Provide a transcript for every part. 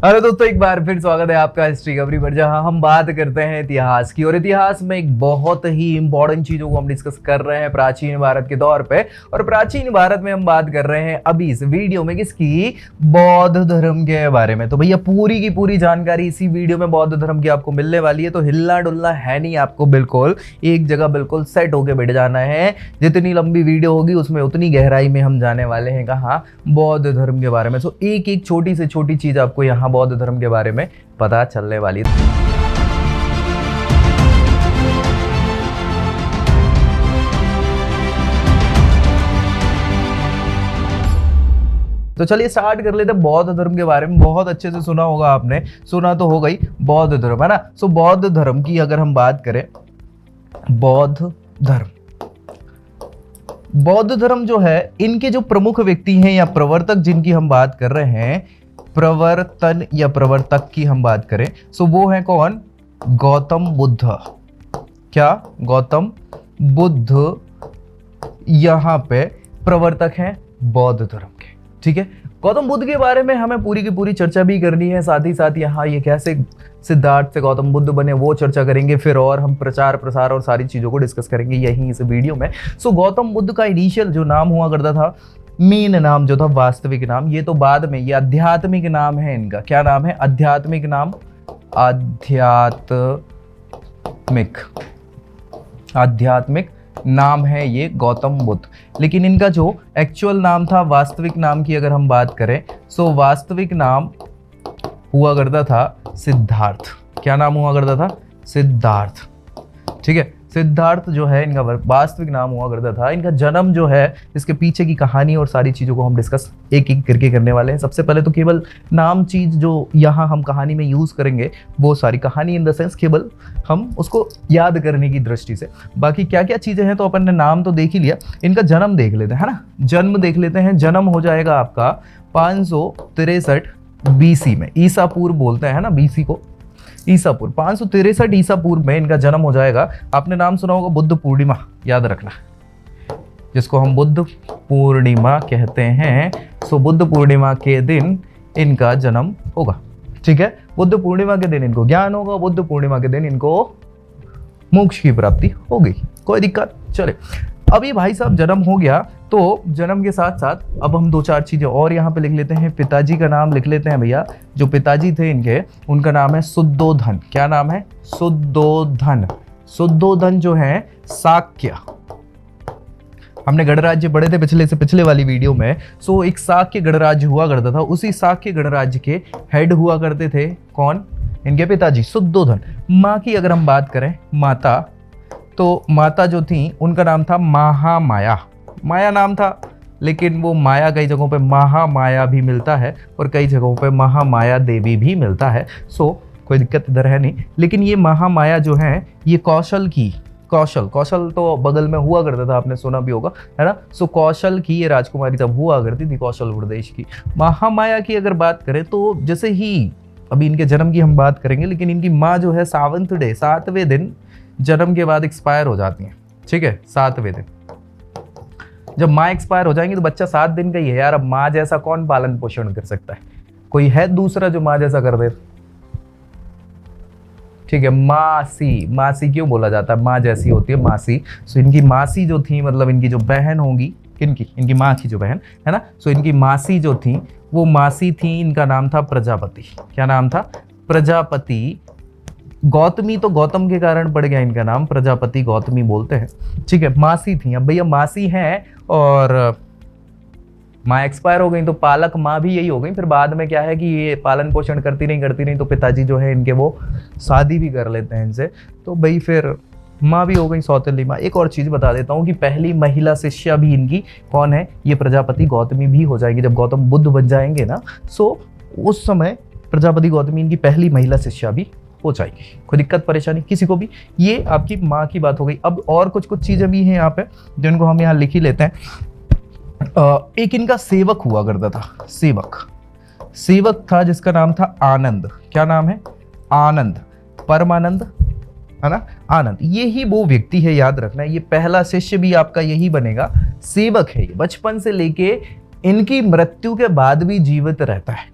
अरे दोस्तों, एक बार फिर स्वागत है आपका हिस्ट्री खबरी पर, जहां हम बात करते हैं इतिहास की। और इतिहास में एक बहुत ही इंपॉर्टेंट चीजों को हम डिस्कस कर रहे हैं प्राचीन भारत के दौर पे। और प्राचीन भारत में हम बात कर रहे हैं अभी इस वीडियो में किसकी? बौद्ध धर्म के बारे में। तो भैया पूरी की पूरी जानकारी इसी वीडियो में बौद्ध धर्म की आपको मिलने वाली है। तो हिलना डुलना है नहीं, आपको बिल्कुल एक जगह बिल्कुल सेट होके बैठ जाना है। जितनी लंबी वीडियो होगी उसमें उतनी गहराई में हम जाने वाले हैं कहाँ? बौद्ध धर्म के बारे में। तो एक एक छोटी से छोटी चीज आपको यहाँ बौद्ध धर्म के बारे में पता चलने वाली है। तो चलिए स्टार्ट कर लेते हैं बौद्ध धर्म के बारे में। बहुत अच्छे से सुना होगा आपने, सुना तो हो गई बौद्ध धर्म, है ना। सो बौद्ध धर्म की अगर हम बात करें, बौद्ध धर्म जो है, इनके जो प्रमुख व्यक्ति हैं या प्रवर्तक जिनकी हम बात कर रहे हैं, प्रवर्तन या प्रवर्तक की हम बात करें, सो वो है कौन? गौतम बुद्ध। क्या? गौतम बुद्ध यहां पे प्रवर्तक हैं बौद्ध धर्म के। ठीक है, गौतम बुद्ध के बारे में हमें पूरी की पूरी चर्चा भी करनी है। साथ ही साथ यहाँ ये कैसे सिद्धार्थ से गौतम बुद्ध बने वो चर्चा करेंगे। फिर और हम प्रचार प्रसार और सारी चीजों को डिस्कस करेंगे यहीं इस वीडियो में। सो गौतम बुद्ध का इनिशियल जो नाम हुआ करता था, मेन नाम जो था, वास्तविक नाम, ये तो बाद में, ये आध्यात्मिक नाम है इनका। क्या नाम है? आध्यात्मिक नाम। आध्यात्मिक नाम है ये गौतम बुद्ध। लेकिन इनका जो एक्चुअल नाम था, वास्तविक नाम की अगर हम बात करें, सो वास्तविक नाम हुआ करता था सिद्धार्थ। क्या नाम हुआ करता था? सिद्धार्थ। ठीक है, सिद्धार्थ जो है इनका वास्तविक नाम हुआ करता था। इनका जन्म जो है, इसके पीछे की कहानी और सारी चीज़ों को हम डिस्कस एक एक करके करने वाले हैं। सबसे पहले तो केवल नाम चीज़ जो यहाँ हम कहानी में यूज़ करेंगे, वो सारी कहानी इन द सेंस केवल हम उसको याद करने की दृष्टि से। बाकी क्या क्या चीज़ें हैं तो अपन ने नाम तो देख ही लिया, इनका जन्म देख लेते हैं, है ना। जन्म देख लेते हैं। जन्म हो जाएगा आपका 563 BC में। ईसा पूर्व बोलते हैं ना BC को, ईसा पूर्व 563 ईसा पूर्व में इनका जन्म हो जाएगा। आपने नाम सुना होगा बुद्ध पूर्णिमा, याद रखना, जिसको हम बुद्ध पूर्णिमा कहते हैं। सो बुद्ध पूर्णिमा के दिन इनका जन्म होगा। ठीक है, बुद्ध पूर्णिमा के दिन इनको ज्ञान होगा, बुद्ध पूर्णिमा के दिन इनको मोक्ष की प्राप्ति हो गई। कोई दिक्कत? चले, अभी भाई साहब जन्म हो गया, तो जन्म के साथ साथ अब हम दो चार चीजें और यहाँ पे लिख लेते हैं। पिताजी का नाम लिख लेते हैं भैया। जो पिताजी थे इनके, उनका नाम है शुद्धोधन। क्या नाम है? शुद्धोधन। शुद्धोधन जो है शाक्य, हमने गणराज्य पढ़े थे पिछले वाली वीडियो में। सो एक शाक्य गणराज्य हुआ करता था, उसी शाक्य गणराज्य के हेड हुआ करते थे कौन? इनके पिताजी शुद्धोधन। माँ की अगर हम बात करें, माता, तो माता जो थी उनका नाम था महामाया। माया नाम था, लेकिन वो माया कई जगहों पे महामाया भी मिलता है और कई जगहों पे महामाया देवी भी मिलता है। सो कोई दिक्कत इधर है नहीं। लेकिन ये महामाया जो है, ये कौशल तो बगल में हुआ करता था, आपने सुना भी होगा, है ना। सो कौशल की ये राजकुमारी तब हुआ करती थी, कौशल प्रदेश की। महामाया की अगर बात करें तो जैसे ही अभी इनके जन्म की हम बात करेंगे, लेकिन इनकी माँ जो है सावंत डे, 7वें दिन जन्म के बाद एक्सपायर हो जाती हैं। ठीक है, 7वें दिन जब माँ एक्सपायर हो जाएंगी तो बच्चा 7 दिन का ही है यार। अब माँ जैसा कौन पालन पोषण कर सकता है? कोई है दूसरा जो माँ जैसा कर दे? ठीक है, मासी क्यों बोला जाता है? माँ जैसी होती है मासी। सो इनकी मासी जो थी, मतलब इनकी जो बहन होंगी, किनकी? इनकी माँ की जो बहन है ना। सो इनकी मासी जो थी वो मासी थी, इनका नाम था प्रजापति। क्या नाम था? प्रजापति। गौतमी तो गौतम के कारण पड़ गया इनका नाम, प्रजापति गौतमी बोलते हैं। ठीक है, मासी थी। अब भैया मासी हैं और माँ एक्सपायर हो गई, तो पालक माँ भी यही हो गई। फिर बाद में क्या है कि ये पालन पोषण करती नहीं, तो पिताजी जो है इनके वो शादी भी कर लेते हैं इनसे। तो भाई फिर माँ भी हो गई सौतेली माँ। एक और चीज़ बता देता हूँ कि पहली महिला शिष्या भी इनकी कौन है? ये प्रजापति गौतमी भी हो जाएगी जब गौतम बुद्ध बन जाएंगे ना। सो उस समय प्रजापति गौतमी इनकी पहली महिला शिष्या भी हो जाएगी। कोई दिक्कत परेशानी किसी को भी? ये आपकी माँ की बात हो गई। अब और कुछ चीजें भी हैं यहाँ पे जिनको हम यहाँ लिख ही लेते हैं। एक इनका सेवक हुआ करता था, सेवक था जिसका नाम था आनंद। क्या नाम है? आनंद, परमानंद, है ना, आनंद। ये ही वो व्यक्ति है, याद रखना। ये पहला शिष्य भी आपका यही बनेगा, सेवक है ये। बचपन से लेके इनकी मृत्यु के बाद भी जीवित रहता है,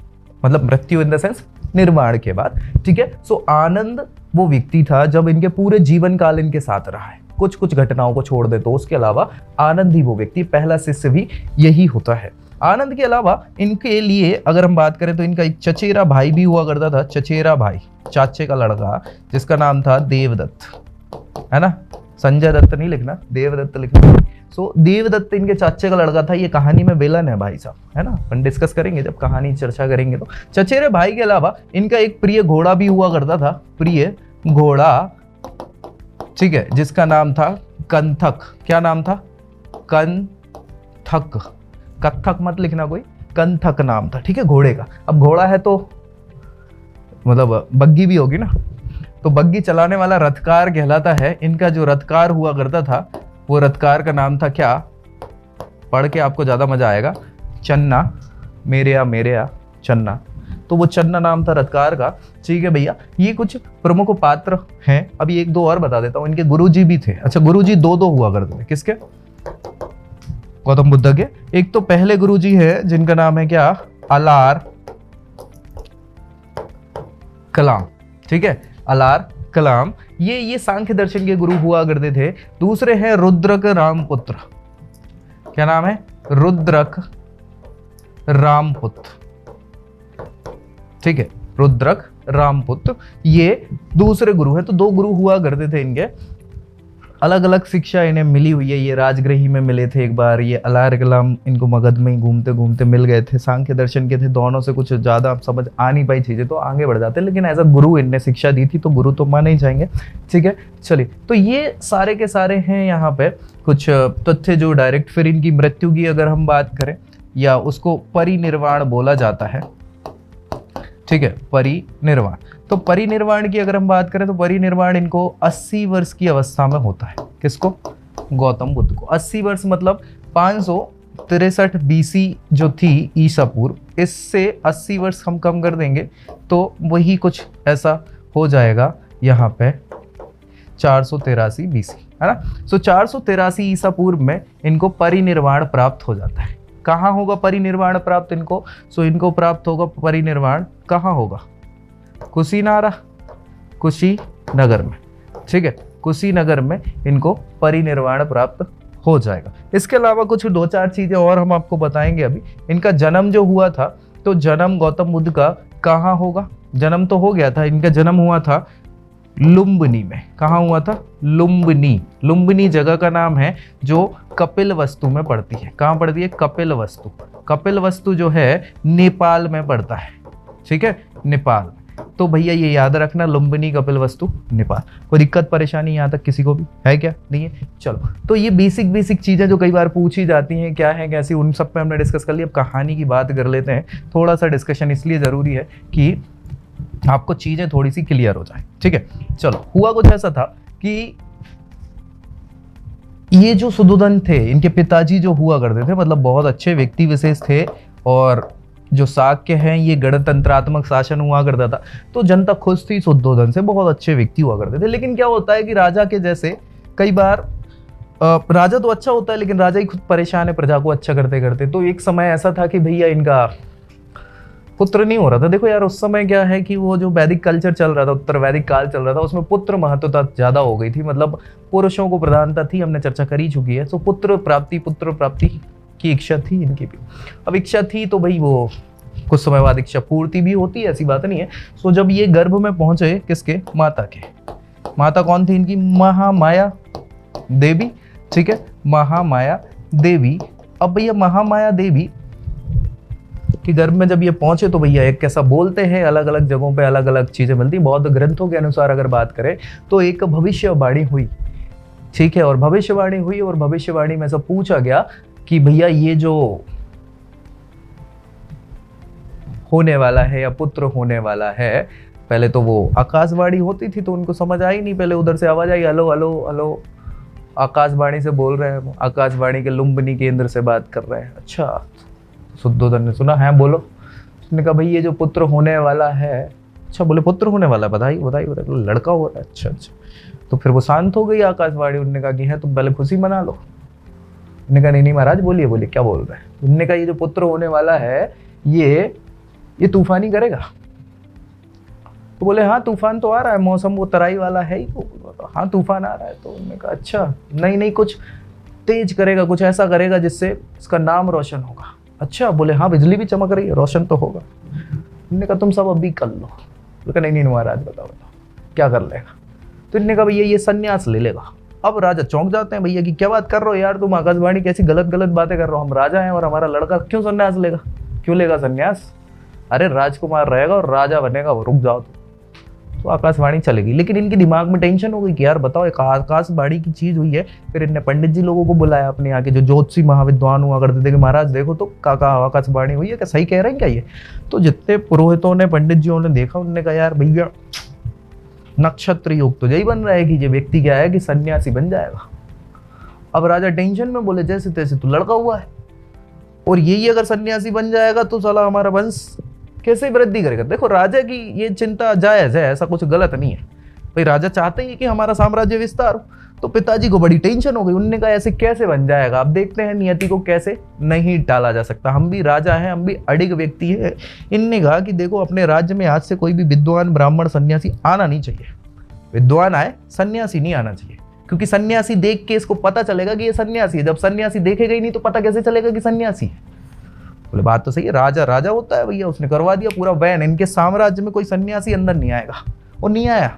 मतलब मृत्यु इन द सेंस निर्वाण के बाद, ठीक है। सो आनंद वो व्यक्ति था जब इनके पूरे जीवन काल इनके साथ रहा है, कुछ कुछ घटनाओं को छोड़ दे तो उसके अलावा आनंद ही वो व्यक्ति, पहला शिष्य भी यही होता है। आनंद के अलावा इनके लिए अगर हम बात करें तो इनका एक चचेरा भाई भी हुआ करता था, चचेरा भाई, चाचे का लड़का, जिसका नाम था देवदत्त, है ना, संजय दत्त नहीं लिखना, देवदत्त लिखना। सो देवदत्त इनके चाचे का लड़का था, ये कहानी में विलन है भाई साहब, है ना, अपन डिस्कस करेंगे जब कहानी चर्चा करेंगे। तो चचेरे भाई के अलावा इनका एक प्रिय घोड़ा भी हुआ करता था, प्रिय घोड़ा, ठीक है, जिसका नाम था कंथक। क्या नाम था? कंथक, कत्थक मत लिखना कोई, कंथक नाम था, ठीक है, घोड़े का। अब घोड़ा है तो मतलब बग्गी भी होगी ना, तो बग्गी चलाने वाला रथकार कहलाता है। इनका जो रथकार हुआ करता था वो रथकार का नाम था क्या, पढ़ के आपको ज्यादा मजा आएगा, चन्ना, मेरे या चन्ना, तो वो चन्ना नाम था रथकार का, ठीक है भैया। ये कुछ प्रमुख पात्र हैं। अभी एक दो और बता देता हूँ, इनके गुरुजी भी थे। अच्छा, गुरुजी दो हुआ करते थे, किसके? गौतम बुद्ध के। एक तो पहले गुरुजी है जिनका नाम है क्या, अलार कलाम, ठीक है, अलार कलाम, ये सांख्य दर्शन के गुरु हुआ करते थे। दूसरे हैं रुद्रक रामपुत्र। क्या नाम है? रुद्रक रामपुत्र, ठीक है, रुद्रक रामपुत्र, ये दूसरे गुरु हैं। तो दो गुरु हुआ करते थे इनके, अलग अलग शिक्षा इन्हें मिली हुई है। ये राजगृही में मिले थे एक बार, ये अलार कलाम इनको मगध में ही घूमते घूमते मिल गए थे, सांख्य दर्शन के थे, दोनों से कुछ ज़्यादा समझ आ नहीं पाई चीज़ें तो आगे बढ़ जाते, लेकिन एज अ गुरु इनने शिक्षा दी थी तो गुरु तो माने ही जाएंगे, ठीक है। चलिए, तो ये सारे के सारे हैं यहाँ पे कुछ तथ्य जो डायरेक्ट। फिर इनकी मृत्यु की अगर हम बात करें, या उसको परिनिर्वाण बोला जाता है, ठीक है, परिनिर्वाण। तो परिनिर्वाण की अगर हम बात करें तो परिनिर्वाण इनको 80 वर्ष की अवस्था में होता है। किसको? गौतम बुद्ध को। 80 वर्ष मतलब 563 BC जो थी ईसा पूर्व, इससे 80 वर्ष हम कम कर देंगे तो वही कुछ ऐसा हो जाएगा यहाँ पे 483 BC, है ना। सो 483 ईसा पूर्व में इनको परिनिर्वाण प्राप्त हो जाता है। कहाँ होगा परिनिर्वाण प्राप्त इनको? सो इनको प्राप्त होगा परिनिर्वाण, कहाँ होगा? कुशीनगर में, ठीक है, कुशीनगर में इनको परिनिर्वाण प्राप्त हो जाएगा। इसके अलावा कुछ दो चार चीजें और हम आपको बताएंगे अभी। इनका जन्म जो हुआ था, तो जन्म गौतम बुद्ध का कहाँ होगा? जन्म तो हो गया था, इनका जन्म हुआ था लुम्बिनी में। कहाँ हुआ था? लुम्बिनी। लुम्बिनी जगह का नाम है जो कपिलवस्तु में पड़ती है। कहाँ पड़ती है? कपिलवस्तु। कपिलवस्तु जो है नेपाल में पड़ता है, ठीक है, नेपाल। तो भैया ये याद रखना, लुम्बिनी, कपिलवस्तु, नेपाल। कोई दिक्कत परेशानी यहाँ तक किसी को भी है क्या? नहीं है। चलो, तो ये बेसिक चीजें जो कई बार पूछी जाती हैं, क्या है कैसी, उन सब पे हमने डिस्कस कर लिया। अब कहानी की बात कर लेते हैं। थोड़ा सा डिस्कशन इसलिए जरूरी है कि आपको चीजें थोड़ी सी क्लियर हो जाए, ठीक है। चलो, हुआ कुछ ऐसा था कि ये जो सुद्धोधन थे, इनके पिताजी जो हुआ करते थे, मतलब बहुत अच्छे व्यक्ति विशेष थे, और जो शाक्य हैं ये गणतंत्रात्मक शासन हुआ करता था, तो जनता खुश थी शुद्धोधन से, बहुत अच्छे व्यक्ति हुआ करते थे। लेकिन क्या होता है कि राजा के जैसे कई बार राजा तो अच्छा होता है लेकिन राजा ही खुद परेशान है प्रजा को अच्छा करते करते। तो एक समय ऐसा था कि भैया इनका पुत्र नहीं हो रहा था। देखो यार, उस समय क्या है कि वो जो वैदिक कल्चर चल रहा था, उत्तर वैदिक काल चल रहा था, उसमें पुत्र महत्वता ज्यादा हो गई थी, मतलब पुरुषों को प्रधानता थी, हमने चर्चा कर ही चुकी है। तो पुत्र प्राप्ति की इच्छा थी इनकी भी। अब इच्छा थी तो भाई वो कुछ समय बाद इच्छा पूर्ति भी होती है, ऐसी बात नहीं है। सो जब ये गर्भ में पहुंचे, किसके? माता के। माता कौन थी इनकी? महामाया देवी, ठीक है, महामाया देवी। अब भैया महामाया देवी कि गर्भ में जब ये पहुंचे तो भैया एक कैसा बोलते हैं, अलग अलग जगहों पे अलग अलग चीजें मिलती। बौद्ध ग्रंथों के अनुसार अगर बात करें तो एक भविष्यवाणी हुई, ठीक है, और भविष्यवाणी हुई और भविष्यवाणी में से पूछा गया कि भैया ये जो होने वाला है या पुत्र होने वाला है, पहले तो वो आकाशवाणी होती थी तो उनको समझ आई नहीं, पहले उधर से आवाज आई, हेलो हेलो हेलो, आकाशवाणी से बोल रहे हैं, आकाशवाणी के लुम्बिनी केंद्र से बात कर रहे हैं। अच्छा, शुद्धोधन ने सुना है, बोलो। उसने कहा भाई ये जो पुत्र होने वाला है, अच्छा बोले पुत्र होने वाला, बधाई बधाई बधाई, लड़का हो रहा है, अच्छा अच्छा। तो फिर वो शांत हो गई आकाशवाणी। उन्होंने कहा कि है तो पहले खुशी मना लो। उन्होंने कहा नहीं महाराज, बोलिए क्या बोल रहे हैं। उन्होंने कहा ये जो पुत्र होने वाला है ये तूफानी करेगा, तो बोले हाँ तूफान तो आ रहा है, मौसम वो तराई वाला है ही, तो हाँ तूफान आ रहा है। तो उन्होंने कहा अच्छा, नहीं नहीं कुछ तेज करेगा, कुछ ऐसा करेगा जिससे इसका नाम रोशन होगा। अच्छा, बोले हाँ बिजली भी चमक रही है, रोशन तो होगा। उन्होंने कहा तुम सब अभी कर लो। बोले नहीं नहीं महाराज बताओ क्या कर लेगा। तो इन्होंने कहा भैया ये संन्यास ले लेगा। अब राजा चौंक जाते हैं, भैया कि क्या बात कर रहे हो यार, तुम आकाशवाणी कैसी गलत गलत बातें कर रहे हो, हम राजा हैं और हमारा लड़का क्यों संन्यास लेगा, क्यों लेगा संन्यास, अरे राजकुमार रहेगा और राजा बनेगा वो, रुक जाओ। तो आकाशवाणी चलेगी। लेकिन इनके दिमाग में टेंशन हो गई कि यार बताओ एक आकाशवाणी की चीज हुई है। फिर इनने पंडित जी लोगों को बुलाया अपने यहाँ के जो ज्योतिषी महाविद्वान हुआ करते थे कि महाराज देखो तो काका आकाशवाणी हुई है, क्या सही कह रहे हैं क्या ये। तो जितने पुरोहितों ने पंडित जी ने देखा, उन्होंने कहा यार भैया नक्षत्र योग तो यही बन रहा है कि ये व्यक्ति क्या है कि सन्यासी बन जाएगा। अब राजा टेंशन में बोले जैसे तैसे तो लड़का हुआ है और यही अगर सन्यासी बन जाएगा तो साला हमारा वंश कैसे वृद्धि करेगा। देखो राजा की ये चिंता जायज है, ऐसा कुछ गलत नहीं है भाई, राजा चाहते हैं कि हमारा साम्राज्य विस्तार हो। तो पिताजी को बड़ी टेंशन हो गई, उन्होंने कहा ऐसे कैसे बन जाएगा, अब देखते हैं नियति को कैसे नहीं टाला जा सकता, हम भी राजा हैं, हम भी अडिग व्यक्ति है। इनने कहा कि देखो अपने राज्य में आज से कोई भी विद्वान ब्राह्मण सन्यासी आना नहीं चाहिए, विद्वान आए सन्यासी नहीं आना चाहिए, क्योंकि सन्यासी देख के इसको पता चलेगा कि ये सन्यासी है, जब सन्यासी देखेगा ही नहीं तो पता कैसे चलेगा कि सन्यासी है। बोले बात तो सही है, राजा राजा होता है भैया, उसने करवा दिया पूरा बैन, इनके साम्राज्य में कोई सन्यासी अंदर नहीं आएगा। और नहीं आया।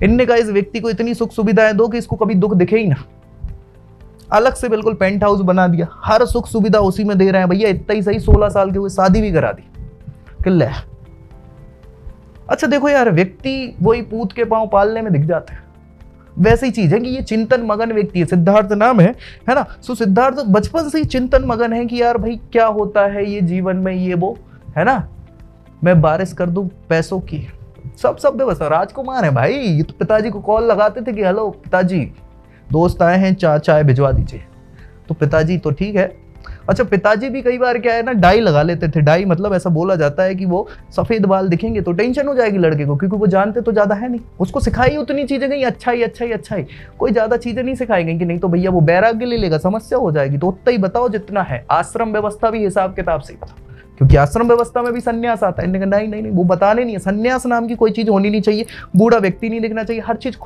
इनने कहा इस व्यक्ति को इतनी सुख सुविधाएं दो कि इसको कभी दुख दिखे ही ना। अलग से बिल्कुल पेंट हाउस बना दिया, हर सुख सुविधा उसी में दे रहे हैं भैया, इतना ही सही 16 साल के हुए शादी भी करा दी। किल्ले अच्छा देखो यार, व्यक्ति वही पूत के पांव पालने में दिख जाता है। वैसी चीज है कि ये चिंतन मगन व्यक्ति है, सिद्धार्थ नाम है ना। सो सिद्धार्थ बचपन से ही चिंतन मगन है कि यार भाई क्या होता है ये जीवन में, ये वो है ना, मैं बारिश कर दूं पैसों की, सब व्यवस्था। राजकुमार है भाई, ये तो पिताजी को कॉल लगाते थे कि हेलो पिताजी दोस्त आए हैं, चाय भिजवा दीजिए। तो पिताजी तो ठीक है। अच्छा पिताजी भी कई बार क्या है ना डाई लगा लेते थे। डाई मतलब ऐसा बोला जाता है कि वो सफेद बाल दिखेंगे तो टेंशन हो जाएगी लड़के को, क्योंकि वो जानते तो ज्यादा है नहीं, उसको सिखाई उतनी चीजें गई अच्छा ही, कोई ज्यादा चीजें नहीं सिखाई गई कि नहीं तो भैया वो बैराग्य ले लेगा, समस्या हो जाएगी। तो उतना ही बताओ जितना है। आश्रम व्यवस्था भी हिसाब किताब से बताओ, क्योंकि आश्रम व्यवस्था में भी संन्यास आता है। नहीं वो बताने नहीं है, संन्यास नाम की कोई चीज होनी नहीं चाहिए, बूढ़ा व्यक्ति नहीं दिखना चाहिए, हर चीज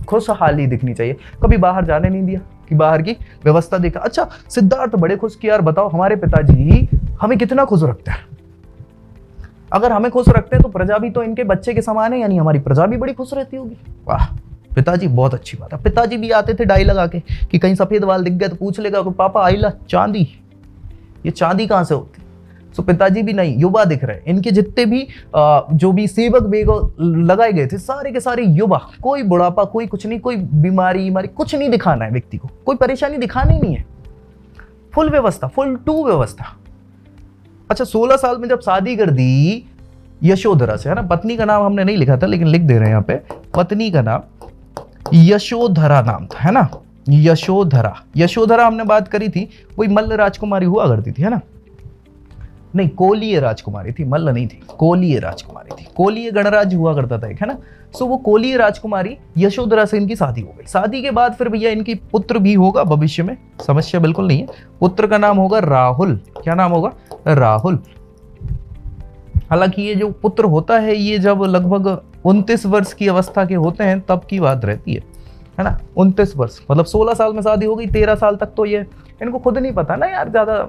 खुशहाली दिखनी चाहिए। कभी बाहर जाने नहीं दिया कि बाहर की व्यवस्था देखा। अच्छा सिद्धार्थ बड़े खुश कि यार बताओ हमारे पिताजी हमें कितना खुश रखते हैं, अगर हमें खुश रखते हैं तो प्रजा भी तो इनके बच्चे के समान है, यानी हमारी प्रजा भी बड़ी खुश रहती होगी। वाह पिताजी बहुत अच्छी बात है। पिताजी भी आते थे डाई लगा के कि कहीं सफेद बाल दिख गए तो पूछ लेगा पापा आइला चांदी, ये चांदी कहां से होती। तो पिताजी भी नहीं, युवा दिख रहे हैं। इनके जितने भी जो भी सेवक वेग लगाए गए थे सारे के सारे युवा, कोई बुढ़ापा कोई कुछ नहीं, कोई बीमारी कुछ नहीं दिखाना है व्यक्ति को, कोई परेशानी दिखानी नहीं है, फुल व्यवस्था, फुल टू व्यवस्था। अच्छा 16 साल में जब शादी कर दी यशोधरा से, है ना, पत्नी का नाम हमने नहीं लिखा था लेकिन लिख दे रहे हैं यहाँ पे, पत्नी का नाम यशोधरा नाम था, है ना, यशोधरा हमने बात करी थी, वही मल्ल राजकुमारी हुआ करती थी, है ना, नहीं कोलीय राजकुमारी थी, मल्ल नहीं थी, कोलीय राजकुमारी थी। कोलीय गणराज्य हुआ करता था एक, है ना। सो वो कोलीय राजकुमारी यशोधरा से इनकी शादी हो गई। शादी के बाद फिर भैया इनकी पुत्र भी होगा भविष्य में, समस्या बिल्कुल नहीं है। पुत्र का नाम होगा राहुल। क्या नाम होगा? राहुल। हालांकि ये जो पुत्र होता है ये जब लगभग 29 वर्ष की अवस्था के होते हैं तब की बात रहती है ना। 29 वर्ष मतलब 16 साल में शादी हो गई, 13 साल तक तो ये इनको खुद नहीं पता ना यार ज्यादा,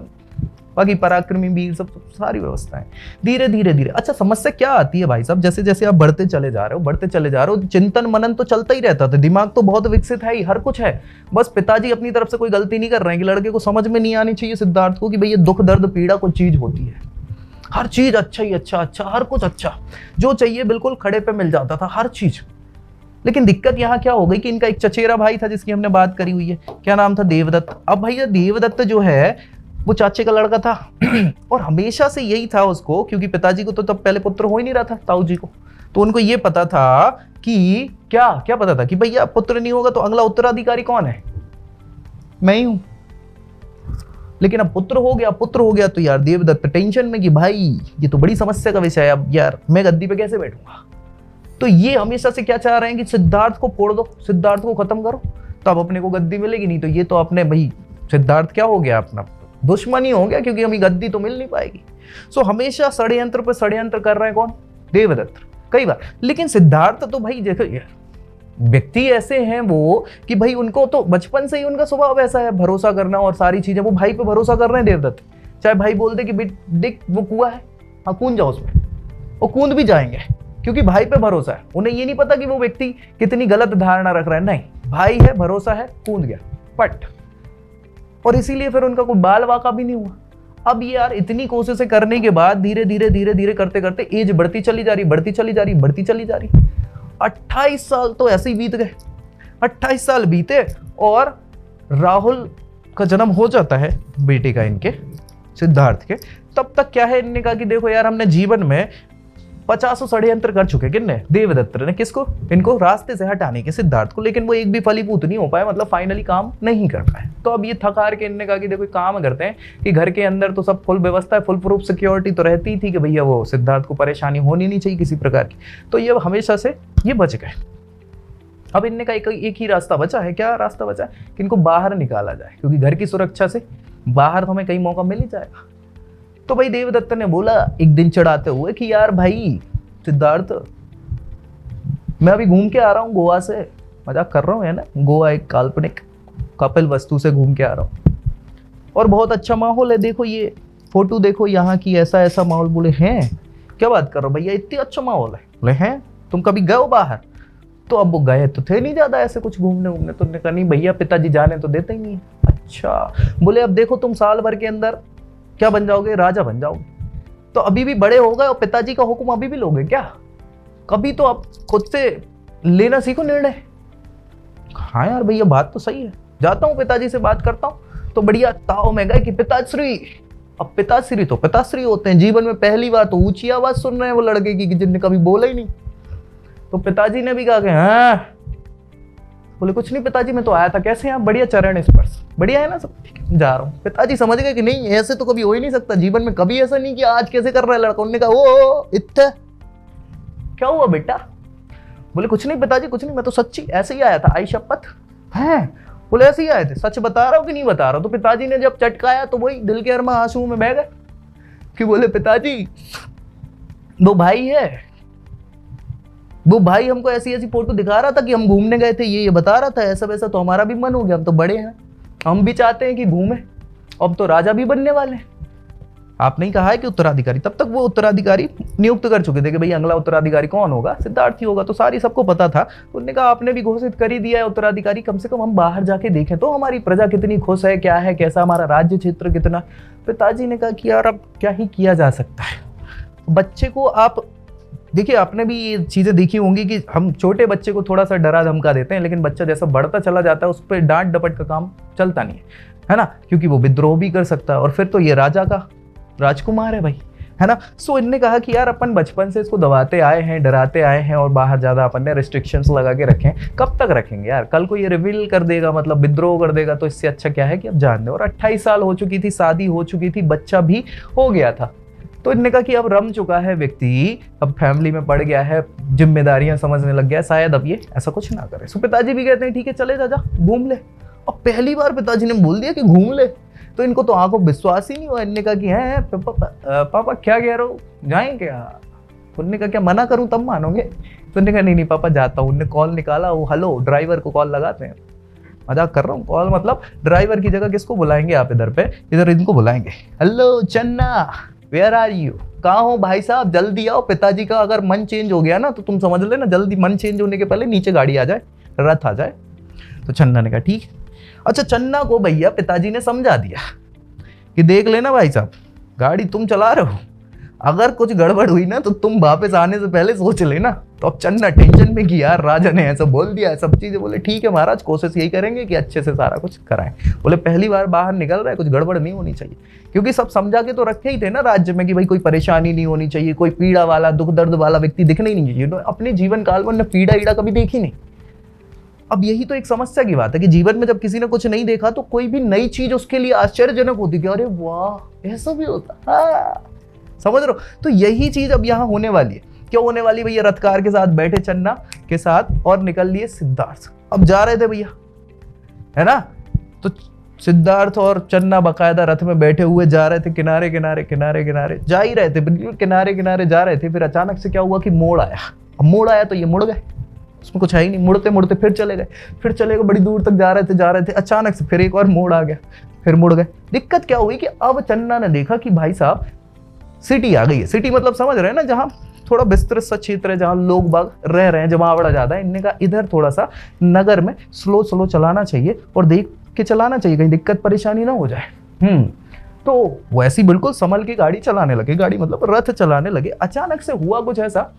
बाकी पराक्रमी वीर सब सारी व्यवस्थाएं धीरे धीरे। अच्छा समस्या क्या आती है भाई साहब, जैसे जैसे आप बढ़ते चले जा रहे हो चिंतन मनन तो चलता ही रहता था, दिमाग तो बहुत विकसित है ही, हर कुछ है। बस पिताजी अपनी तरफ से कोई गलती नहीं कर रहे हैं कि लड़के को समझ में नहीं आनी चाहिए सिद्धार्थ को कि भाई ये दुख दर्द पीड़ा कोई चीज होती है, हर चीज अच्छा ही अच्छा, हर कुछ अच्छा, जो चाहिए बिल्कुल खड़े पे मिल जाता था हर चीज। लेकिन दिक्कत यहाँ क्या हो गई कि इनका एक चचेरा भाई था जिसकी हमने बात करी हुई है, क्या नाम था? देवदत्त। अब भैया देवदत्त जो है वो चाचे का लड़का था और हमेशा से यही था उसको, क्योंकि पिताजी को तो तब पहले पुत्र हो ही नहीं रहा था ताऊ जी को, तो उनको ये पता था कि क्या पता था कि भैया पुत्र नहीं होगा तो अगला उत्तराधिकारी कौन है? मैं ही हूं। लेकिन अब पुत्र हो गया तो यार देवदत्त टेंशन में कि भाई ये तो बड़ी समस्या का विषय है, अब यार मैं गद्दी पे कैसे बैठूंगा। तो ये हमेशा से क्या चाह रहे हैं कि सिद्धार्थ को फोड़ दो, सिद्धार्थ को खत्म करो, तो अब अपने को गद्दी मिलेगी, नहीं तो ये तो अपने भाई सिद्धार्थ क्या हो गया, अपना दुश्मनी हो गया, क्योंकि हमें गद्दी तो मिल नहीं पाएगी। सो हमेशा षड्यंत्र पर षड्यंत्र कर रहे हैं कौन? देवदत्त। कई बार। लेकिन सिद्धार्थ तो भाई देखो व्यक्ति ऐसे हैं वो कि भाई उनको तो बचपन से ही उनका स्वभाव ऐसा है, भरोसा करना और सारी चीजें। वो भाई पे भरोसा कर रहे हैं देवदत्त, चाहे भाई बोल दे कि देख वो कुआं है, हाँ कूद जाओ उसमें, वो कूद भी जाएंगे क्योंकि भाई पे भरोसा है। उन्हें ये नहीं पता कि वो व्यक्ति कितनी गलत धारणा रख रहा है, नहीं, भाई है, भरोसा है, कूद गया पट। और इसीलिए फिर उनका कोई बाल वाका भी नहीं हुआ। अब ये यार इतनी कोशिशें करने के बाद धीरे धीरे धीरे धीरे करते करते एज बढ़ती चली जा रही, बढ़ती चली जा रही, बढ़ती चली जा रही। 28 साल तो ऐसे ही बीत गए। 28 साल बीते और राहुल का जन्म हो जाता है, बेटे का, इनके सिद्धार्थ के। तब तक क्या है, इनने कहा कि देखो यार हमने जीवन में 50 षड्यंत्र कर चुके। किसने? देवदत्त ने। किसको? इनको रास्ते से हटाने के, सिद्धार्थ को। लेकिन वो एक भी फलीभूत नहीं हो पाया, मतलब फाइनली काम नहीं कर पाए। तो अब ये थकार के इनने कहा कि देखो काम करते हैं कि घर के अंदर तो सब फुल व्यवस्था है, फुल प्रूफ सिक्योरिटी तो रहती ही थी कि भैया वो सिद्धार्थ को परेशानी होनी नहीं चाहिए किसी प्रकार की। तो ये हमेशा से ये बच गए। अब इनने कहा एक ही रास्ता बचा है। क्या रास्ता बचा है? कि इनको बाहर निकाला जाए, क्योंकि घर की सुरक्षा से बाहर तो हमें कई मौका मिल ही जाएगा। तो भाई देवदत्त ने बोला एक दिन चढ़ाते हुए कि यार भाई सिद्धार्थ, मैं अभी घूम के आ रहा हूँ गोवा से, मजाक कर रहा हूँ है ना, गोवा एक काल्पनिक कपिल वस्तु से घूम के आ रहा हूँ और बहुत अच्छा माहौल है, देखो ये फोटो देखो यहाँ की, ऐसा ऐसा माहौल। बोले हैं? क्या बात कर रहे हो भैया, इतनी अच्छा माहौल है? बोले हैं, तुम कभी गए हो बाहर? तो अब वो गए तो थे नहीं ज्यादा ऐसे कुछ घूमने उमने। तो उन्होंने कहा नहीं भैया, पिताजी जाने तो देते ही नहीं। अच्छा। बोले अब देखो तुम साल भर के अंदर क्या बन जाओगे? राजा बन जाओगे। तो अभी भी बड़े हो गए और पिताजी का हुक्म अभी भी लोगे क्या? कभी तो आप खुद से लेना सीखो निर्णय। हाँ यार भैया बात तो सही है, जाता हूँ पिताजी से बात करता हूँ। तो बढ़िया ताव में गए कि पिताश्री। अब पिताश्री तो पिताश्री होते हैं, जीवन में पहली बार तो ऊंची आवाज सुन रहे हैं वो लड़के की जिनने कभी बोला ही नहीं। तो पिताजी ने भी कहा कि हाँ। बोले कुछ नहीं पिताजी, मैं तो आया था, कैसे हैं आप? बढ़िया, चरण स्पर्श बढ़िया है ना सब? ठीक है, जा रहा हूँ। पिताजी समझ गए कि नहीं ऐसे तो कभी हो ही नहीं सकता जीवन में, कभी ऐसा नहीं कि आज कैसे कर रहा है लड़का। उन्होंने कहा ओ इतना क्या हुआ बेटा? बोले कुछ नहीं पिताजी, कुछ नहीं, मैं तो सच्ची ऐसे ही आया था, आई शपथ है। बोले ऐसे ही आए थे? सच बता रहा हूँ कि नहीं बता रहा हूँ? तो पिताजी ने जब चटकाया तो वही दिल के अरमा आंसू में बह गए कि बोले पिताजी वो भाई है, वो भाई हमको ऐसी ऐसी फोटो दिखा रहा था कि हम घूमने गए थे, ये बता रहा था ऐसा वैसा। तो हमारा भी मन हो गया, हम तो बड़े हैं, हम भी चाहते हैं कि घूमें, अब तो राजा भी बनने वाले हैं। आपने ही कहा है कि उत्तराधिकारी, तब तक वो उत्तराधिकारी नियुक्त कर चुके थे कि भाई अगला उत्तराधिकारी कौन होगा? सिद्धार्थ ही होगा। तो सारी सबको पता था। तो उन्होंने कहा आपने भी घोषित कर ही दिया है उत्तराधिकारी, कम से कम हम बाहर जाके देखें तो हमारी प्रजा कितनी खुश है, क्या है, कैसा हमारा राज्य क्षेत्र कितना। पिताजी ने कहा कि यार अब क्या ही किया जा सकता है। बच्चे को आप देखिए, आपने भी ये चीजें देखी होंगी कि हम छोटे बच्चे को थोड़ा सा डरा धमका देते हैं, लेकिन बच्चा जैसा बढ़ता चला जाता है उस पर डांट डपट का काम चलता नहीं है ना, क्योंकि वो विद्रोह भी कर सकता है और फिर तो ये राजा का राजकुमार है भाई, है ना। सो इनने कहा कि यार अपन बचपन से इसको दबाते आए हैं, डराते आए हैं और बाहर ज्यादा अपन ने रिस्ट्रिक्शंस लगा के रखे हैं, कब तक रखेंगे यार? कल को ये रिवील कर देगा, मतलब विद्रोह कर देगा, तो इससे अच्छा क्या है कि अब जान दे। और 28 साल हो चुकी थी, शादी हो चुकी थी, बच्चा भी हो गया था। तो इन्होंने कहा कि अब रम चुका है व्यक्ति, अब फैमिली में पड़ गया है, जिम्मेदारियां समझने लग गया है, शायद अब ये ऐसा कुछ ना करे। सो पिताजी भी कहते हैं ठीक है चले जा, घूम ले। और पहली बार पिताजी ने बोल दिया कि घूम ले, तो इनको तो आंखों विश्वास ही नहीं हुआ। इन्होंने कहा कि है पापा क्या कह रहे हो, जाएं क्या? उन्होंने कहा क्या मना करूं तब मानोगे? तो उन्होंने कहा नहीं पापा जाता हूँ। उन्होंने कॉल निकाला, वो हेलो ड्राइवर को कॉल लगाते हैं, मजाक कर रहा हूँ, कॉल मतलब ड्राइवर की जगह किसको बुलाएंगे आप इधर पे, इधर इनको बुलाएंगे, हेलो चन्ना वेयर आर यू, कहाँ हो भाई साहब, जल्दी आओ। पिताजी का अगर मन चेंज हो गया ना तो तुम समझ लेना, जल्दी मन चेंज होने के पहले नीचे गाड़ी आ जाए, रथ आ जाए। तो चन्ना ने कहा ठीक है। अच्छा, चन्ना को भैया पिताजी ने समझा दिया कि देख लेना भाई साहब, गाड़ी तुम चला रहे हो, अगर कुछ गड़बड़ हुई ना तो तुम वापस आने से पहले सोच लेना। तो अब चन्ना टेंशन में कि यार राजा ने ऐसा बोल दिया है, सब चीजें। बोले ठीक है महाराज, कोशिश यही करेंगे कि अच्छे से सारा कुछ कराएं। बोले पहली बार बाहर निकल रहा है, कुछ गड़बड़ नहीं होनी चाहिए, क्योंकि सब समझा के तो रखे ही थे ना राज्य में कि भाई कोई परेशानी नहीं होनी चाहिए, कोई पीड़ा वाला दुख दर्द वाला व्यक्ति दिखना ही नहीं चाहिए। अपने जीवन काल में पीड़ा ईड़ा कभी देखी नहीं। अब यही तो एक समस्या की बात है कि जीवन में जब किसी ने कुछ नहीं देखा तो कोई भी नई चीज उसके लिए आश्चर्यजनक होती कि अरे वाह ऐसा भी होता, हाँ समझ रहे हो। तो यही चीज अब यहाँ होने वाली है। क्या होने वाली भैया? रथकार के साथ बैठे चन्ना के साथ और निकल लिए सिद्धार्थ। अब जा रहे थे भैया, है ना। तो सिद्धार्थ और चन्ना बकायदा रथ में बैठे हुए जा रहे थे, किनारे किनारे किनारे किनारे जा ही रहे थे, बिल्कुल किनारे किनारे जा रहे थे। फिर अचानक से क्या हुआ कि मोड़ आया। अब मोड़ आया तो ये मुड़ गए, उसमें कुछ है ही नहीं। मुड़ते मुड़ते फिर चले गए, बड़ी दूर तक जा रहे थे। अचानक से फिर एक और मोड़ आ गया, फिर मुड़ गए। दिक्कत क्या हुई कि अब चन्ना ने देखा कि भाई साहब सिटी आ गई है। सिटी मतलब समझ रहे हैं ना, जहाँ थोड़ा विस्तृत सा क्षेत्र है, जहाँ लोग बाग रह रहे हैं, जमावड़ा ज्यादा है। इनने कहा इधर थोड़ा सा नगर में स्लो स्लो चलाना चाहिए और देख के चलाना चाहिए, कहीं दिक्कत परेशानी ना हो जाए। तो वैसी बिल्कुल संभल के गाड़ी चलाने लगे, गाड़ी मतलब रथ चलाने लगे। अचानक से हुआ कुछ ऐसा,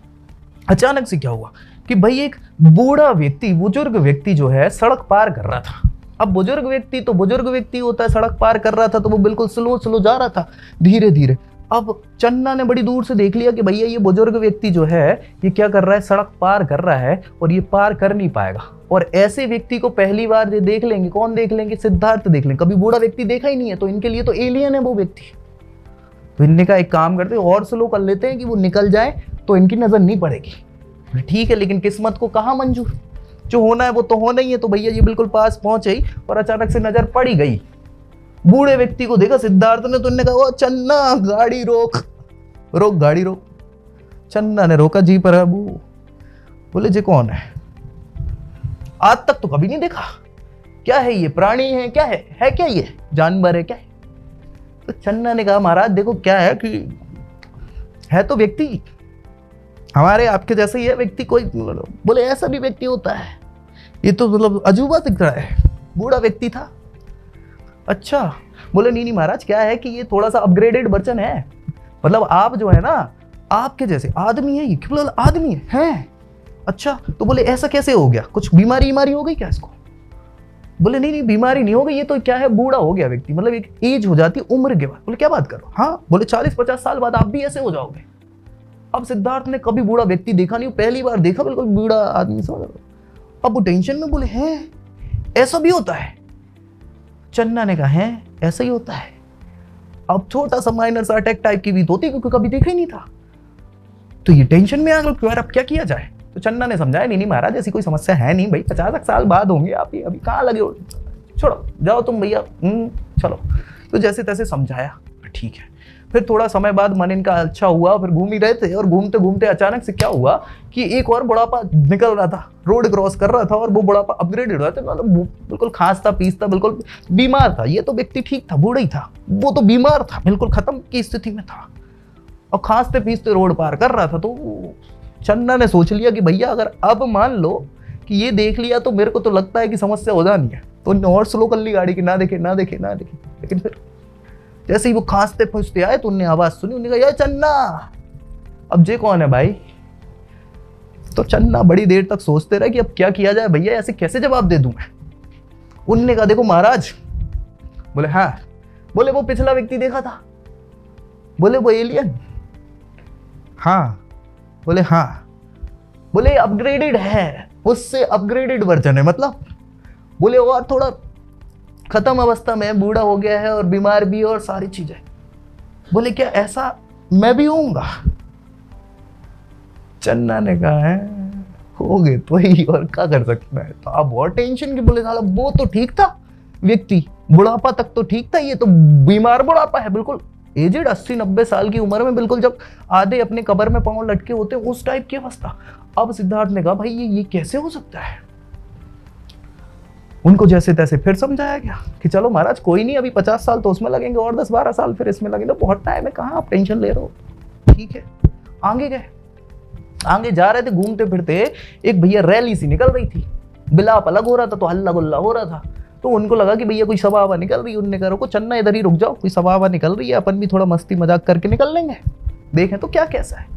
अचानक से क्या हुआ कि भाई एक बूढ़ा व्यक्ति, बुजुर्ग व्यक्ति जो है सड़क पार कर रहा था। अब बुजुर्ग व्यक्ति तो बुजुर्ग व्यक्ति होता है, सड़क पार कर रहा था तो वो बिल्कुल स्लो स्लो जा रहा था, धीरे धीरे। अब चन्ना ने बड़ी दूर से देख लिया कि भैया ये बुजुर्ग व्यक्ति जो है ये क्या कर रहा है, सड़क पार कर रहा है और ये पार कर नहीं पाएगा। और ऐसे व्यक्ति को पहली बार ये देख लेंगे, कौन देख लेंगे, सिद्धार्थ देख लेंगे। कभी बूढ़ा व्यक्ति देखा ही नहीं है, तो इनके लिए तो एलियन है वो व्यक्ति। तो इनने का एक काम करते और स्लो कर लेते हैं कि वो निकल जाए तो इनकी नजर नहीं पड़ेगी। ठीक है, लेकिन किस्मत को कहाँ मंजूर, जो होना है वो तो होना ही है। तो भैया ये बिल्कुल पास पहुंचे ही और अचानक से नजर पड़ी गई, बूढ़े व्यक्ति को देखा सिद्धार्थ ने, तो उन्होंने कहा ओ चन्ना गाड़ी रोक, रोक गाड़ी रोक। चन्ना ने रोका, जी प्रभु। बोले जी कौन है, आज तक तो कभी नहीं देखा, क्या है ये, प्राणी है क्या है क्या ये, जानवर है क्या है? तो चन्ना ने कहा महाराज देखो क्या है कि है तो व्यक्ति, हमारे आपके जैसे ही है व्यक्ति कोई। बोले ऐसा भी व्यक्ति होता है, ये तो मतलब अजूबा दिख रहा है, बूढ़ा व्यक्ति था। अच्छा, बोले नहीं महाराज क्या है कि ये थोड़ा सा अपग्रेडेड वर्जन है, मतलब आप जो है ना आपके जैसे आदमी है, ये केवल आदमी है। अच्छा, तो बोले ऐसा कैसे हो गया, कुछ बीमारी हो गई क्या इसको? बोले नहीं बीमारी नहीं हो गई, ये तो क्या है बूढ़ा हो गया व्यक्ति, मतलब एक एज हो जाती है उम्र के बाद। बोले क्या बात करो, हाँ। बोले 40-50 साल बाद आप भी ऐसे हो जाओगे। अब सिद्धार्थ ने कभी बूढ़ा व्यक्ति देखा नहीं, पहली बार देखा बिल्कुल बूढ़ा आदमी समझ। अब वो टेंशन में बोले हैं ऐसा भी होता है? चन्ना ने कहा है ऐसा ही होता है। अब छोटा सा माइनर सा अटैक टाइप की भी होती, क्योंकि कभी देखा ही नहीं था। तो ये टेंशन में आ गए यार अब क्या किया जाए। तो चन्ना ने समझाया नहीं महाराज ऐसी कोई समस्या है नहीं भाई, 50 साल बाद होंगे आप, ही अभी कहाँ लगे हो, छोड़ो जाओ तुम भैया, चलो। तो जैसे तैसे समझाया, ठीक है। फिर थोड़ा समय बाद मन इनका अच्छा हुआ, फिर घूम ही रहे थे और घूमते घूमते अचानक से क्या हुआ कि एक और बुढ़ापा निकल रहा था, रोड क्रॉस कर रहा था और वो बुढ़ापा अपग्रेड हो रहा था, मतलब बिल्कुल खांसता पीसता, बिल्कुल बीमार था। ये तो व्यक्ति ठीक था, बूढ़ा ही था, वो तो बीमार था, बिल्कुल खत्म की स्थिति में था और खांसते पीसते रोड पार कर रहा था। तो चन्ना ने सोच लिया कि भैया अगर अब मान लो कि ये देख लिया तो मेरे को तो लगता है कि समस्या हो जानी है। तो उन्होंने और स्लो कर ली गाड़ी की, ना देखे। लेकिन फिर जैसे ही वो खांसते फंसते आए तो उनने आवाज सुनी, उन्होंने कहा यार चन्ना, अब जे कौन है भाई? तो चन्ना बड़ी देर तक सोचते रहे कि अब क्या किया जाए, भैया ऐसे कैसे जवाब दे दूं मैं। उनने कहा देखो महाराज। बोले हाँ। बोले वो पिछला व्यक्ति देखा था? बोले वो एलियन? हाँ। बोले हाँ। बोले अपग्रेडेड है, उससे अपग्रेडेड वर्जन है, मतलब बोले और थोड़ा खत्म अवस्था में, बूढ़ा हो गया है और बीमार भी और सारी चीजें। बोले क्या ऐसा मैं भी होऊंगा? चन्ना ने कहा है हो गए तो ही, और क्या कर सकता है। तो अब और टेंशन की। बोले साला वो तो ठीक था व्यक्ति, बुढ़ापा तक तो ठीक था, ये तो बीमार बुढ़ापा है, बिल्कुल एजेड 80-90 साल की उम्र में, बिल्कुल जब आधे अपने कब्र में पांव लटके होते हैं उस टाइप की अवस्था। अब सिद्धार्थ ने कहा भाई ये कैसे हो सकता है। उनको जैसे तैसे फिर समझाया गया कि चलो महाराज कोई नहीं, अभी 50 साल तो उसमें लगेंगे और 10-12 साल फिर इसमें लगेंगे, तो बहुत टाइम है, कहाँ आप टेंशन ले रहे हो। ठीक है, आगे गए। आगे जा रहे थे घूमते फिरते, एक भैया रैली सी निकल रही थी, बिलाप अलग हो रहा था तो हल्ला गुल्ला हो रहा था। तो उनको लगा कि भैया कोई सभा हवा निकल रही है। उनने कहा रुको चन्ना इधर ही रुक जाओ, कोई सभा हवा निकल रही है, अपन भी थोड़ा मस्ती मजाक करके निकल लेंगे, देखें तो क्या कैसा है।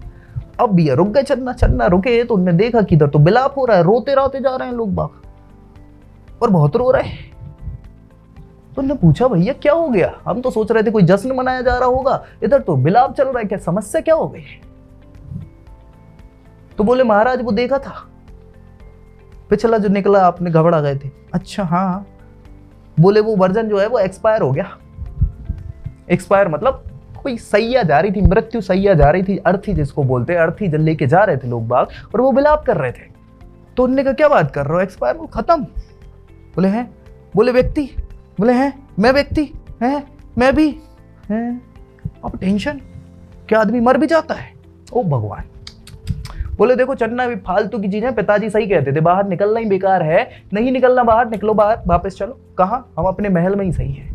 अब भैया रुक गए, चन्ना रुके तो उनने देखा कि इधर तो बिलाप हो रहा है, रोते रोते जा रहे हैं लोग बाग और बहुत रो रहे हैं। तो उन्होंने पूछा भैया क्या हो गया, हम तो सोच रहे थे कोई जश्न मनाया जा रहा होगा, इधर तो बिलाप चल रहा है, क्या समस्या क्या हो गई? तो बोले महाराज वो देखा था पिछला जो निकला, आपने घबरा गए थे। अच्छा हाँ। बोले वो वर्जन जो है वो एक्सपायर हो गया। एक्सपायर मतलब कोई सैया जा रही थी, मृत्यु सैया जा रही थी, अर्थी जिसको बोलते हैं, अर्थी जल लेके जा रहे थे लोग बाग और वो बिलाप कर रहे थे। तो उन्होंने कहा क्या बात कर रहे हो, एक्सपायर वो खत्म? बोले हैं। बोले व्यक्ति? बोले हैं मैं व्यक्ति हैं, मैं भी हैं। अब टेंशन, क्या आदमी मर भी जाता है? ओ भगवान। बोले देखो चन्ना भी फालतू की चीज है, पिताजी सही कहते थे, बाहर निकलना ही बेकार है, नहीं निकलना बाहर, निकलो बाहर, वापस चलो। कहाँ? हम अपने महल में ही सही है।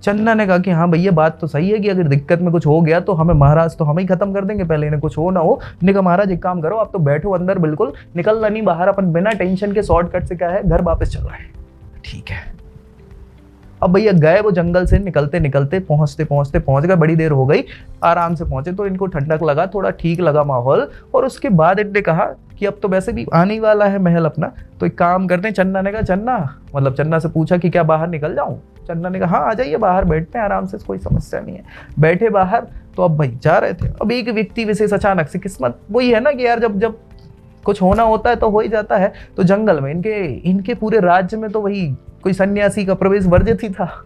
चन्ना ने कहा कि हाँ भैया बात तो सही है कि अगर दिक्कत में कुछ हो गया तो हमें महाराज तो हम ही खत्म कर देंगे, पहले इन्हें कुछ हो ना हो। निका महाराज एक काम करो, आप तो बैठो अंदर, बिल्कुल निकलना नहीं बाहर, अपन बिना टेंशन के शॉर्टकट से क्या है घर वापस चल रहा है। ठीक है। अब भैया गए वो जंगल से, निकलते निकलते पहुंचते पहुंचते पहुंच गए, बड़ी देर हो गई, आराम से पहुंचे तो इनको ठंडक लगा, थोड़ा ठीक लगा माहौल। और उसके बाद इन्होंने कहा कि अब तो वैसे भी आने ही वाला है महल अपना, तो एक काम करते हैं। चन्ना ने कहा चन्ना से पूछा कि क्या बाहर निकल जाऊं? चन्ना ने कहा हाँ आ जाइए, बाहर बैठते हैं आराम से, कोई समस्या नहीं है। बैठे बाहर, तो अब भाई जा रहे थे। अब एक व्यक्ति विशेष अचानक से, किस्मत वही है ना कि यार जब कुछ होना होता है तो हो ही जाता है। तो जंगल में इनके पूरे राज्य में तो वही कोई सन्यासी का प्रवेश वर्जित ही था,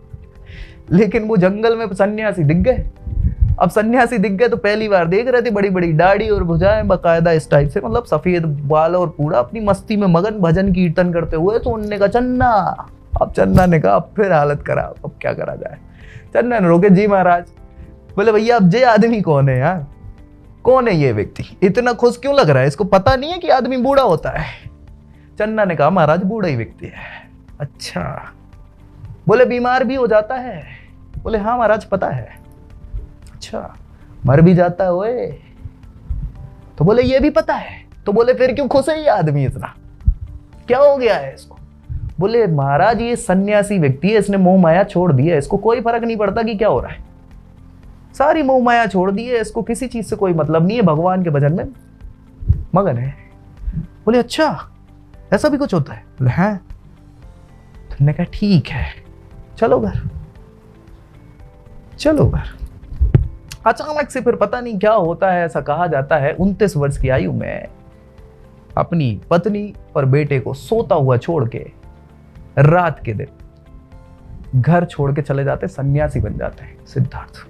लेकिन वो जंगल में सन्यासी दिख गए। अब सन्यासी दिख गए तो पहली बार देख रहे थे, बड़ी बड़ी दाढ़ी और भुजाएं बकायदा इस टाइप से, मतलब सफेद बाल और पूरा अपनी मस्ती में मगन भजन कीर्तन करते हुए। तो उनने कहा चन्ना। अब चन्ना ने कहा अब फिर हालत खराब, अब क्या करा जाए। चन्ना ने रोके जी महाराज। बोले भैया अब ये आदमी कौन है यार, कौन है ये व्यक्ति, इतना खुश क्यों लग रहा है, इसको पता नहीं है कि आदमी बूढ़ा होता है? चन्ना ने कहा महाराज बूढ़ा ही व्यक्ति है। अच्छा। बोले बीमार भी हो जाता है? बोले हाँ महाराज पता है। अच्छा, मर भी जाता है ओए? तो बोले ये भी पता है। तो बोले फिर क्यों खुश है ये आदमी इतना, क्या हो गया है इसको? बोले महाराज ये सन्यासी व्यक्ति है, इसने मोह माया छोड़ दी है, इसको कोई फर्क नहीं पड़ता कि क्या हो रहा है, सारी मोह माया छोड़ दी है, इसको किसी चीज से कोई मतलब नहीं है, भगवान के भजन में मगन है। बोले अच्छा ऐसा भी कुछ होता है? बोले हाँ। तो उन्होंने कहा ठीक है चलो घर, चलो घर। अचानक से फिर पता नहीं क्या होता है, ऐसा कहा जाता है 29 वर्ष की आयु में अपनी पत्नी और बेटे को सोता हुआ छोड़ के रात के दिन घर छोड़ के चले जाते, सन्यासी बन जाते हैं सिद्धार्थ।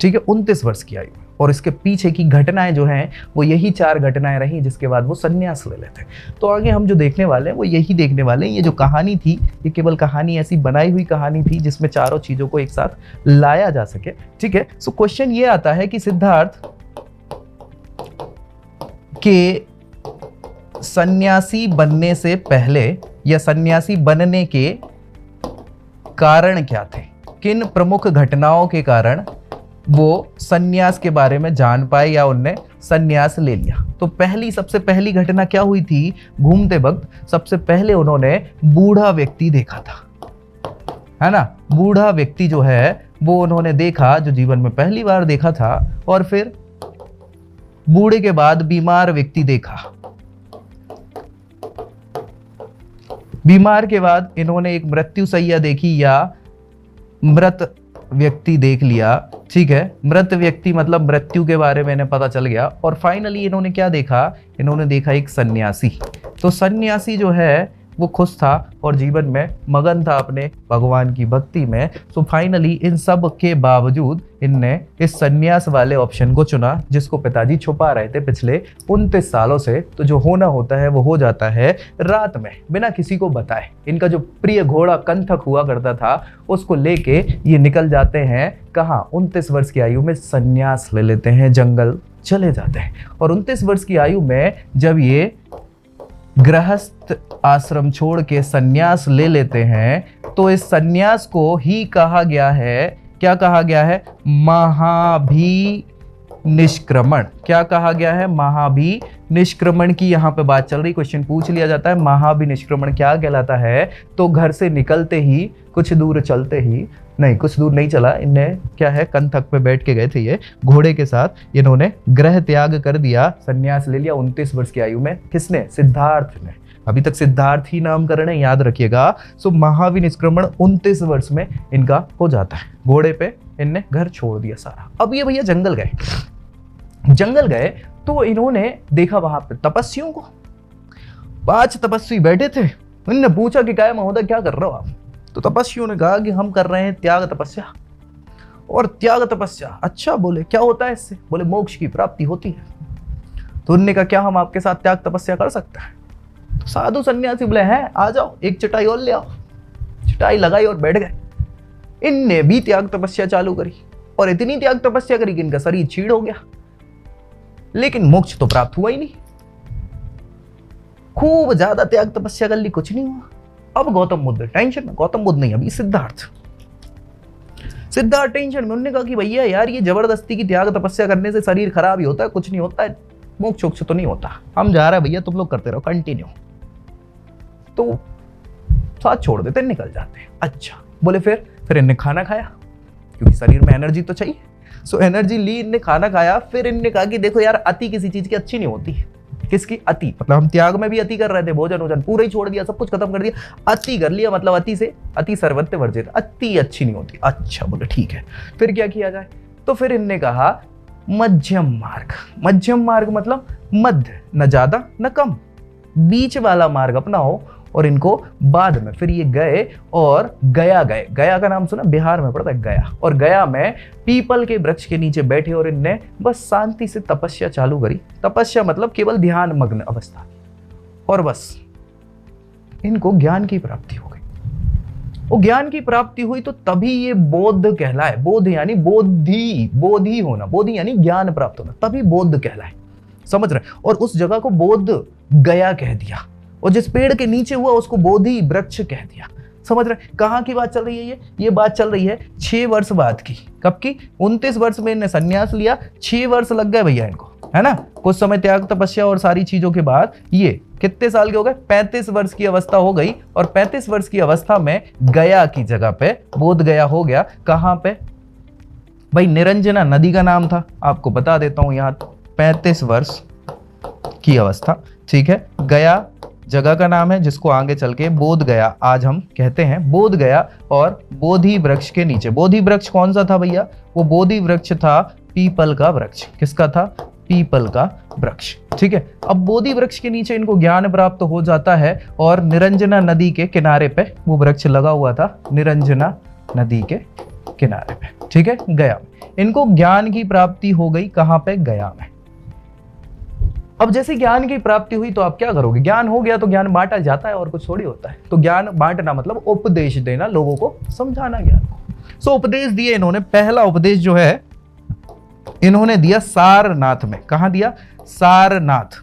ठीक है, 29 वर्ष की आयु। और इसके पीछे की घटनाएं जो हैं वो यही 4 घटनाएं रही जिसके बाद वो सन्यास ले लेते। तो आगे हम जो देखने वाले हैं वो यही देखने वाले हैं। ये जो कहानी थी ये केवल कहानी, ऐसी बनाई हुई कहानी थी जिसमें चारों चीजों को एक साथ लाया जा सके। ठीक है, सो क्वेश्चन ये आता है कि सिद्धार्थ के सन्यासी बनने से पहले या सन्यासी बनने के कारण क्या थे, किन प्रमुख घटनाओं के कारण वो सन्यास के बारे में जान पाए या उनने सन्यास ले लिया। तो सबसे पहली घटना क्या हुई थी, घूमते वक्त सबसे पहले उन्होंने बूढ़ा व्यक्ति देखा था, है ना। बूढ़ा व्यक्ति जो है वो उन्होंने देखा, जो जीवन में पहली बार देखा था। और फिर बूढ़े के बाद बीमार व्यक्ति देखा। बीमार के बाद इन्होंने एक मृत्युशैया देखी या मृत व्यक्ति देख लिया। ठीक है, मृत व्यक्ति मतलब मृत्यु के बारे में इन्हें पता चल गया। और फाइनली इन्होंने क्या देखा, इन्होंने देखा एक सन्यासी। तो सन्यासी जो है वो खुश था और जीवन में मगन था अपने भगवान की भक्ति में। तो फाइनली इन सब के बावजूद इनने इस सन्यास वाले ऑप्शन को चुना जिसको पिताजी छुपा रहे थे पिछले 29 सालों से। तो जो होना होता है वो हो जाता है रात में बिना किसी को बताए। इनका जो प्रिय घोड़ा कंथक हुआ करता था उसको लेके ये निकल जाते हैं कहाँ, 29 वर्ष की आयु में सन्यास ले लेते हैं, जंगल चले जाते हैं। और 29 वर्ष की आयु में जब ये गृहस्थ आश्रम छोड़ के सन्यास ले लेते हैं तो इस सन्यास को ही कहा गया है, क्या कहा गया है, महाभिनिष्क्रमण। क्या कहा गया है, महाभिनिष्क्रमण की यहाँ पे बात चल रही। क्वेश्चन पूछ लिया जाता है महाभिनिष्क्रमण क्या कहलाता है। तो घर से निकलते ही कुछ दूर चलते ही, नहीं कुछ दूर नहीं चला, इन्हें क्या है कंथक पे बैठ के गए थे ये घोड़े के साथ, इन्होंने गृह त्याग कर दिया, सन्यास ले लिया 29 वर्ष की आयु में। किसने, सिद्धार्थ ने। अभी तक सिद्धार्थ ही नामकरण है, याद रखिएगा। सो महाविनिष्क्रमण 29 वर्ष में इनका हो जाता है। घोड़े पे इनने घर छोड़ दिया सारा। अब ये भैया जंगल गए तो इन्होंने देखा वहां पे तपस्वियों को। 5 तपस्वी बैठे थे। इन्होंने पूछा कि क्या महोदय क्या कर रहे हो आप। तो तपस्वियों ने कहा कि हम कर रहे हैं त्याग तपस्या। और त्याग तपस्या, अच्छा बोले क्या होता है इससे। बोले मोक्ष की प्राप्ति होती है। तो उन्होंने कहा क्या हम आपके साथ त्याग तपस्या कर सकते हैं। तो साधु सन्यासी बोले हैं आ जाओ, एक चटाई और ले आओ। चटाई लगाई और बैठ गए। इनने भी त्याग तपस्या चालू करी और इतनी त्याग तपस्या करी कि इनका शरीर छीड़ हो गया, लेकिन मोक्ष तो प्राप्त हुआ ही नहीं। खूब ज्यादा त्याग तपस्या कर ली, कुछ नहीं हुआ। अब गौतम बुद्ध टेंशन में, गौतम बुद्ध नहीं, अभी सिद्धार्थ टेंशन में। उन्होंने कहा कि भैया यार, ये जबरदस्ती की त्याग तपस्या करने से शरीर खराब ही होता है, कुछ नहीं होता है, मोक्ष तो नहीं होता। हम जा रहे हैं भैया, तुम लोग करते रहो कंटिन्यू। तो साथ छोड़ देते, निकल जाते। अच्छा बोले, फिर इनने खाना खाया, क्योंकि शरीर में एनर्जी तो चाहिए। सो एनर्जी ली, इनने खाना खाया। फिर इनने कहा कि देखो यार, अति किसी चीज की अच्छी नहीं होती। किसकी? अति। मतलब हम त्याग में भी अति कर रहे थे, भोजन वोजन पूरा ही छोड़ दिया, सब कुछ खत्म कर दिया, अति कर लिया। मतलब अति से अति सर्वत्र वर्जित, अति अच्छी नहीं होती। अच्छा बोले ठीक है, फिर क्या किया जाए? तो फिर इनने कहा मध्यम मार्ग। मध्यम मार्ग मतलब मध्य, न ज्यादा न कम, बीच वाला मार्ग अपनाओ। और इनको बाद में फिर ये गए और गया गए। गया का नाम सुना? बिहार में पड़ता है गया। और गया में पीपल के वृक्ष के नीचे बैठे और इनने बस शांति से तपस्या चालू करी। तपस्या मतलब केवल ध्यान मग्न अवस्था। और बस इनको ज्ञान की प्राप्ति हो गई। वो ज्ञान की प्राप्ति हुई तो तभी ये बोध कहलाए। बोध यानी बोधी होना, बोधि यानी ज्ञान प्राप्त होना, तभी बोध कहलाए। समझ रहे? और उस जगह को बोध गया कह दिया, और जिस पेड़ के नीचे हुआ उसको बोधि वृक्ष कह दिया। समझ रहे? कहाँ की बात चल रही है? ये बात चल रही है 6 वर्ष बाद की। कब की? 29 वर्ष में इन्हें संन्यास लिया, 6 वर्ष लग गए भैया इनको, है ना। कुछ समय त्याग तपस्या और सारी चीजों के बाद ये कितने साल के हो गए? 35 वर्ष की अवस्था हो गई। और 35 वर्ष की अवस्था में गया की जगह पे बोध गया हो गया। कहाँ पे भाई? निरंजना नदी का नाम था, आपको बता देता हूं। यहाँ 35 वर्ष की अवस्था, ठीक है। गया जगह का नाम है, जिसको आगे चल के बोध गया आज हम कहते हैं। बोध गया और बोधि वृक्ष के नीचे। बोधि वृक्ष कौन सा था भैया? वो बोधि वृक्ष था पीपल का वृक्ष। किसका था? पीपल का वृक्ष, ठीक है। अब बोधि वृक्ष के नीचे इनको ज्ञान प्राप्त हो जाता है और निरंजना नदी के किनारे पे वो वृक्ष लगा हुआ था, निरंजना नदी के किनारे पे, ठीक है, गया में। इनको ज्ञान की प्राप्ति हो गई। कहां पे? गया में। अब जैसे ज्ञान की प्राप्ति हुई तो आप क्या करोगे? ज्ञान हो गया तो ज्ञान बांटा जाता है, और कुछ थोड़ी होता है। तो ज्ञान बांटना मतलब उपदेश देना, लोगों को समझाना ज्ञान को। सो उपदेश दिए इन्होंने। पहला उपदेश जो है इन्होंने दिया सारनाथ में। कहां दिया? सारनाथ,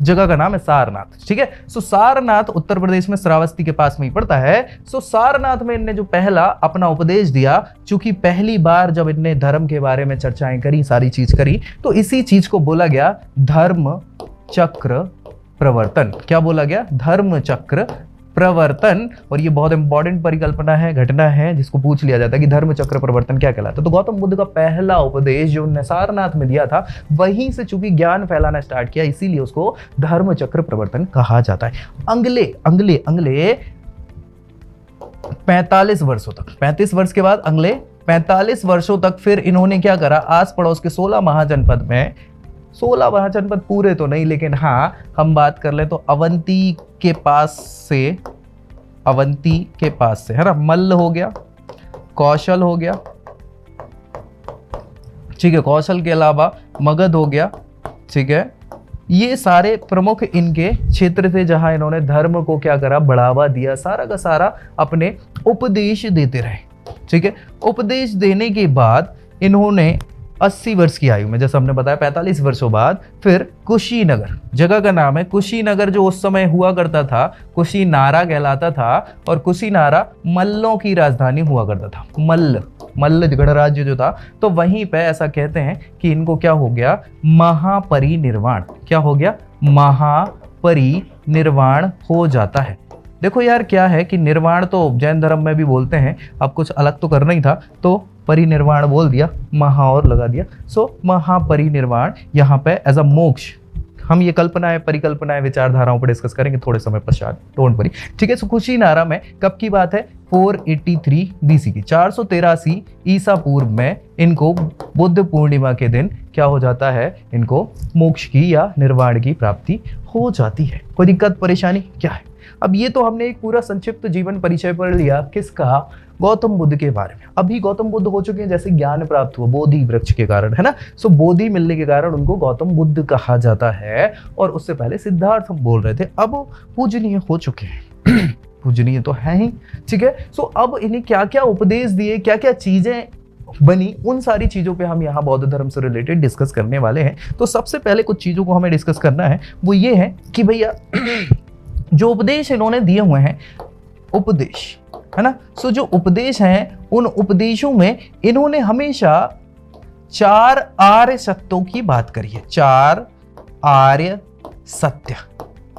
जगह का नाम है सारनाथ, ठीक है। सो सारनाथ उत्तर प्रदेश में श्रावस्ती के पास में ही पड़ता है। सो सारनाथ में इनने जो पहला अपना उपदेश दिया, चूंकि पहली बार जब इनने धर्म के बारे में चर्चाएं करी, सारी चीज करी, तो इसी चीज को बोला गया धर्म चक्र प्रवर्तन। क्या बोला गया? धर्म चक्र प्रवर्तन। और ये बहुत इंपॉर्टेंट परिकल्पना है, घटना है, जिसको पूछ लिया जाता है कि धर्म चक्र प्रवर्तन क्या कहलाता है। तो गौतम बुद्ध का पहला उपदेश जो उन्होंने सारनाथ में दिया था, वहीं से चूंकि ज्ञान फैलाना स्टार्ट किया, इसीलिए उसको धर्म चक्र प्रवर्तन कहा जाता है। अगले 45 वर्षों तक, 35 वर्ष के बाद अगले 45 वर्षों तक फिर इन्होंने क्या करा? आस पड़ोस के 16 महाजनपद में, 16 महाजनपद पूरे तो नहीं, लेकिन हाँ हम बात कर ले तो अवंती के पास से है ना, मल्ल हो गया, कौशल हो गया, ठीक है, कौशल के अलावा मगध हो गया, ठीक है। ये सारे प्रमुख इनके क्षेत्र थे जहां इन्होंने धर्म को क्या करा? बढ़ावा दिया। सारा का सारा अपने उपदेश देते रहे, ठीक है। उपदेश देने के बाद इन्होंने 80 वर्ष की आयु में, जैसा हमने बताया 45 वर्षों बाद, फिर कुशीनगर, जगह का नाम है कुशीनगर, जो उस समय हुआ करता था कुशीनारा कहलाता था। और कुशीनारा मल्लों की राजधानी हुआ करता था। मल्ल गणराज्य जो था, तो वहीं पे ऐसा कहते हैं कि इनको क्या हो गया? महापरिनिर्वाण। क्या हो गया? महापरिनिर्वाण हो जाता है। देखो यार, क्या है कि निर्वाण तो जैन धर्म में भी बोलते हैं, अब कुछ अलग तो करना ही था, तो परिनिर्वाण बोल दिया, महा और लगा दिया। सो महापरिनिर्वाण यहाँ पे एज अ मोक्ष। हम ये कल्पनाएं, परिकल्पनाएं, विचारधाराओं पर डिस्कस करेंगे थोड़े समय पश्चात, डोंट वरी, ठीक है। सो कुशीनारा में कब की बात है? 483 बीसी की, 483 ईसा पूर्व में इनको बुद्ध पूर्णिमा के दिन क्या हो जाता है? इनको मोक्ष की या निर्वाण की प्राप्ति हो जाती है। कोई दिक्कत परेशानी क्या है? अब ये तो हमने एक पूरा संक्षिप्त जीवन परिचय पढ़ लिया, किसका? गौतम बुद्ध के बारे में। अभी गौतम बुद्ध हो चुके हैं, जैसे ज्ञान प्राप्त हुआ बोधि वृक्ष के कारण, है ना। सो बोधि मिलने के कारण उनको गौतम बुद्ध कहा जाता है। और उससे पहले सिद्धार्थ हम बोल रहे थे, अब पूजनीय हो चुके हैं। पूजनीय तो है ही, ठीक है। सो अब इन्हें क्या क्या उपदेश दिए, क्या क्या चीजें बनी, उन सारी चीजों पे हम यहाँ बौद्ध धर्म से रिलेटेड डिस्कस करने वाले हैं। तो सबसे पहले कुछ चीजों को हमें डिस्कस करना है, वो ये है कि भैया जो उपदेश इन्होंने दिए हुए हैं, उपदेश है ना। सो जो उपदेश हैं, उन उपदेशों में इन्होंने हमेशा 4 आर्य सत्यों की बात करी है। 4 आर्य सत्य,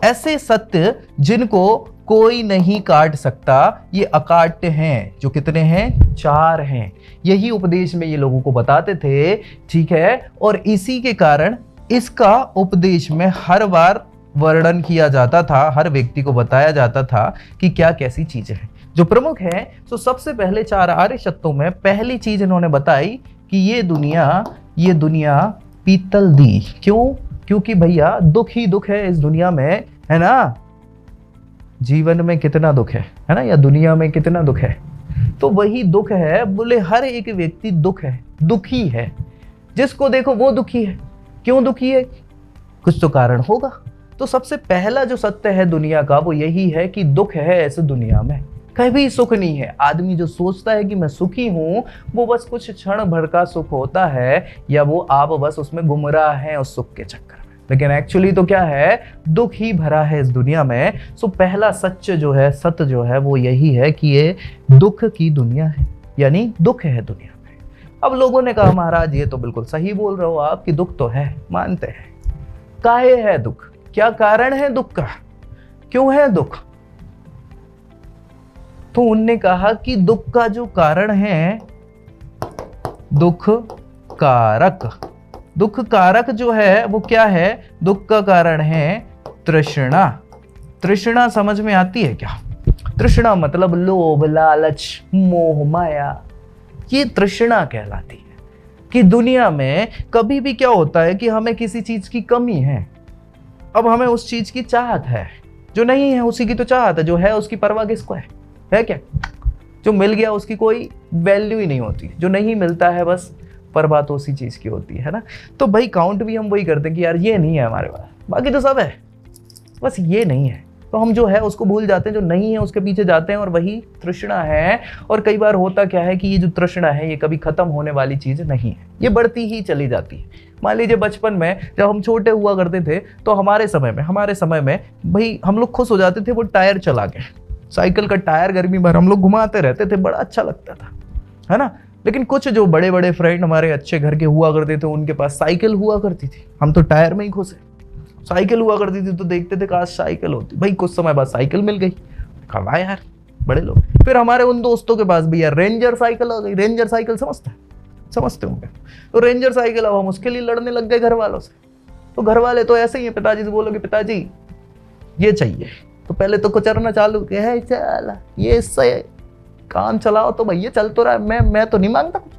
ऐसे सत्य जिनको कोई नहीं काट सकता, ये अकाट्य हैं। जो कितने हैं? 4 हैं। यही उपदेश में ये लोगों को बताते थे, ठीक है। और इसी के कारण इसका उपदेश में हर बार वर्णन किया जाता था, हर व्यक्ति को बताया जाता था कि क्या कैसी चीजें हैं जो प्रमुख है। तो सबसे पहले 4 आर्य सत्यों में पहली चीज इन्होंने बताई कि ये दुनिया पीतल दी। क्यों? क्योंकि भैया दुख ही दुख है इस दुनिया में, है ना। जीवन में कितना दुख है ना, या दुनिया में कितना दुख है, तो वही दुख है। बोले हर एक व्यक्ति दुखी है, जिसको देखो वो दुखी है। क्यों दुखी है? कुछ तो कारण होगा। तो सबसे पहला जो सत्य है दुनिया का, वो यही है कि दुख है इस दुनिया में, कभी सुख नहीं है। आदमी जो सोचता है कि मैं सुखी हूं, वो बस कुछ क्षण भर का सुख होता है, या वो आप बस उसमें गुमराह हैं उस सुख के चक्कर में। लेकिन एक्चुअली तो क्या है? दुख ही भरा है इस दुनिया में। सो पहला सत्य जो है वो यही है कि ये दुख की दुनिया है, यानी दुख है दुनिया में। अब लोगों ने कहा महाराज ये तो बिल्कुल सही बोल रहे हो आप कि दुख तो है, मानते हैं। काहे है दुख? क्या कारण है दुख का? क्यों है दुख? तो उनने कहा कि दुख का जो कारण है, दुख कारक जो है वो क्या है? दुख का कारण है तृष्णा। तृष्णा समझ में आती है क्या? तृष्णा मतलब लोभ, लालच, मोह, माया। ये तृष्णा कहलाती है कि दुनिया में कभी भी क्या होता है कि हमें किसी चीज की कमी है, अब हमें उस चीज की चाहत है। जो नहीं है उसी की तो चाहत है, जो है उसकी परवाह किसको है क्या? जो मिल गया उसकी कोई वैल्यू ही नहीं होती, जो नहीं मिलता है बस परवाह तो उसी चीज की होती है ना। तो भाई काउंट भी हम वही करते हैं कि यार ये नहीं है हमारे पास, बाकी तो सब है, बस ये नहीं है। तो हम जो है उसको भूल जाते हैं, जो नहीं है उसके पीछे जाते हैं, और वही तृष्णा है। और कई बार होता क्या है कि ये जो तृष्णा है ये कभी खत्म होने वाली चीज नहीं है, ये बढ़ती ही चली जाती है। मान लीजिए बचपन में जब हम छोटे हुआ करते थे, तो हमारे समय में भाई हम लोग खुश हो जाते थे वो टायर चला के, साइकिल का टायर गर्मी भर हम लोग घुमाते रहते थे, बड़ा अच्छा लगता था, है ना। लेकिन कुछ जो बड़े बड़े फ्रेंड हमारे अच्छे घर के हुआ करते थे, उनके पास साइकिल हुआ करती थी, हम तो टायर में ही खुश है। साइकिल हुआ करती थी तो देखते थे काश साइकिल होती, भाई कुछ समय बाद साइकिल मिल गई, कहा यार बड़े लोग। फिर हमारे उन दोस्तों के पास भी यार रेंजर साइकिल आ गई। रेंजर साइकिल समझते होंगे। तो रेंजर साइकिल, अब हम उसके लिए लड़ने लग गए घर वालों से। तो घर वाले तो ऐसे ही है, पिताजी से बोलोगे पिताजी ये चाहिए, तो पहले तो कुचरना चालू किया है, चल ये इससे काम चलाओ, तो भैया चल तो रहा है, मैं तो नहीं मांगता कुछ।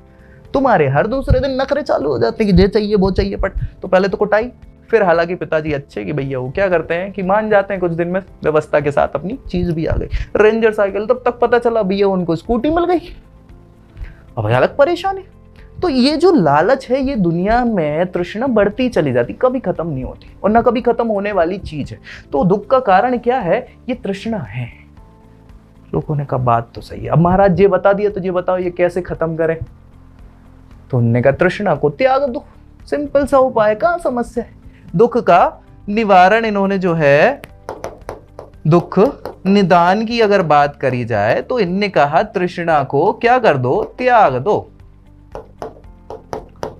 तुम्हारे हर दूसरे दिन नखरे चालू हो जाते हैं कि ये चाहिए वो चाहिए, बट तो पहले तो कुटाई। फिर हालांकि पिताजी अच्छे कि भैया वो क्या करते हैं कि मान जाते हैं, कुछ दिन में व्यवस्था के साथ अपनी चीज भी आ गई, रेंजर साइकिल। तब तक पता चला भैया उनको स्कूटी मिल गई, अब अलग परेशानी। तो ये जो लालच है, ये दुनिया में तृष्णा बढ़ती चली जाती, कभी खत्म नहीं होती, और ना कभी खत्म होने वाली चीज है। तो दुख का कारण क्या है? ये तृष्णा है। लोगों ने कहा बात तो सही है, अब महाराज ये बता दिया तो ये बताओ ये कैसे खत्म करें? तो उन्होंने कहा तृष्णा को त्याग दो, सिंपल सा उपाय, कहां समस्या है। दुख का निवारण इन्होंने जो है, दुख निदान की अगर बात करी जाए तो इनने कहा तृष्णा को क्या कर दो? त्याग दो।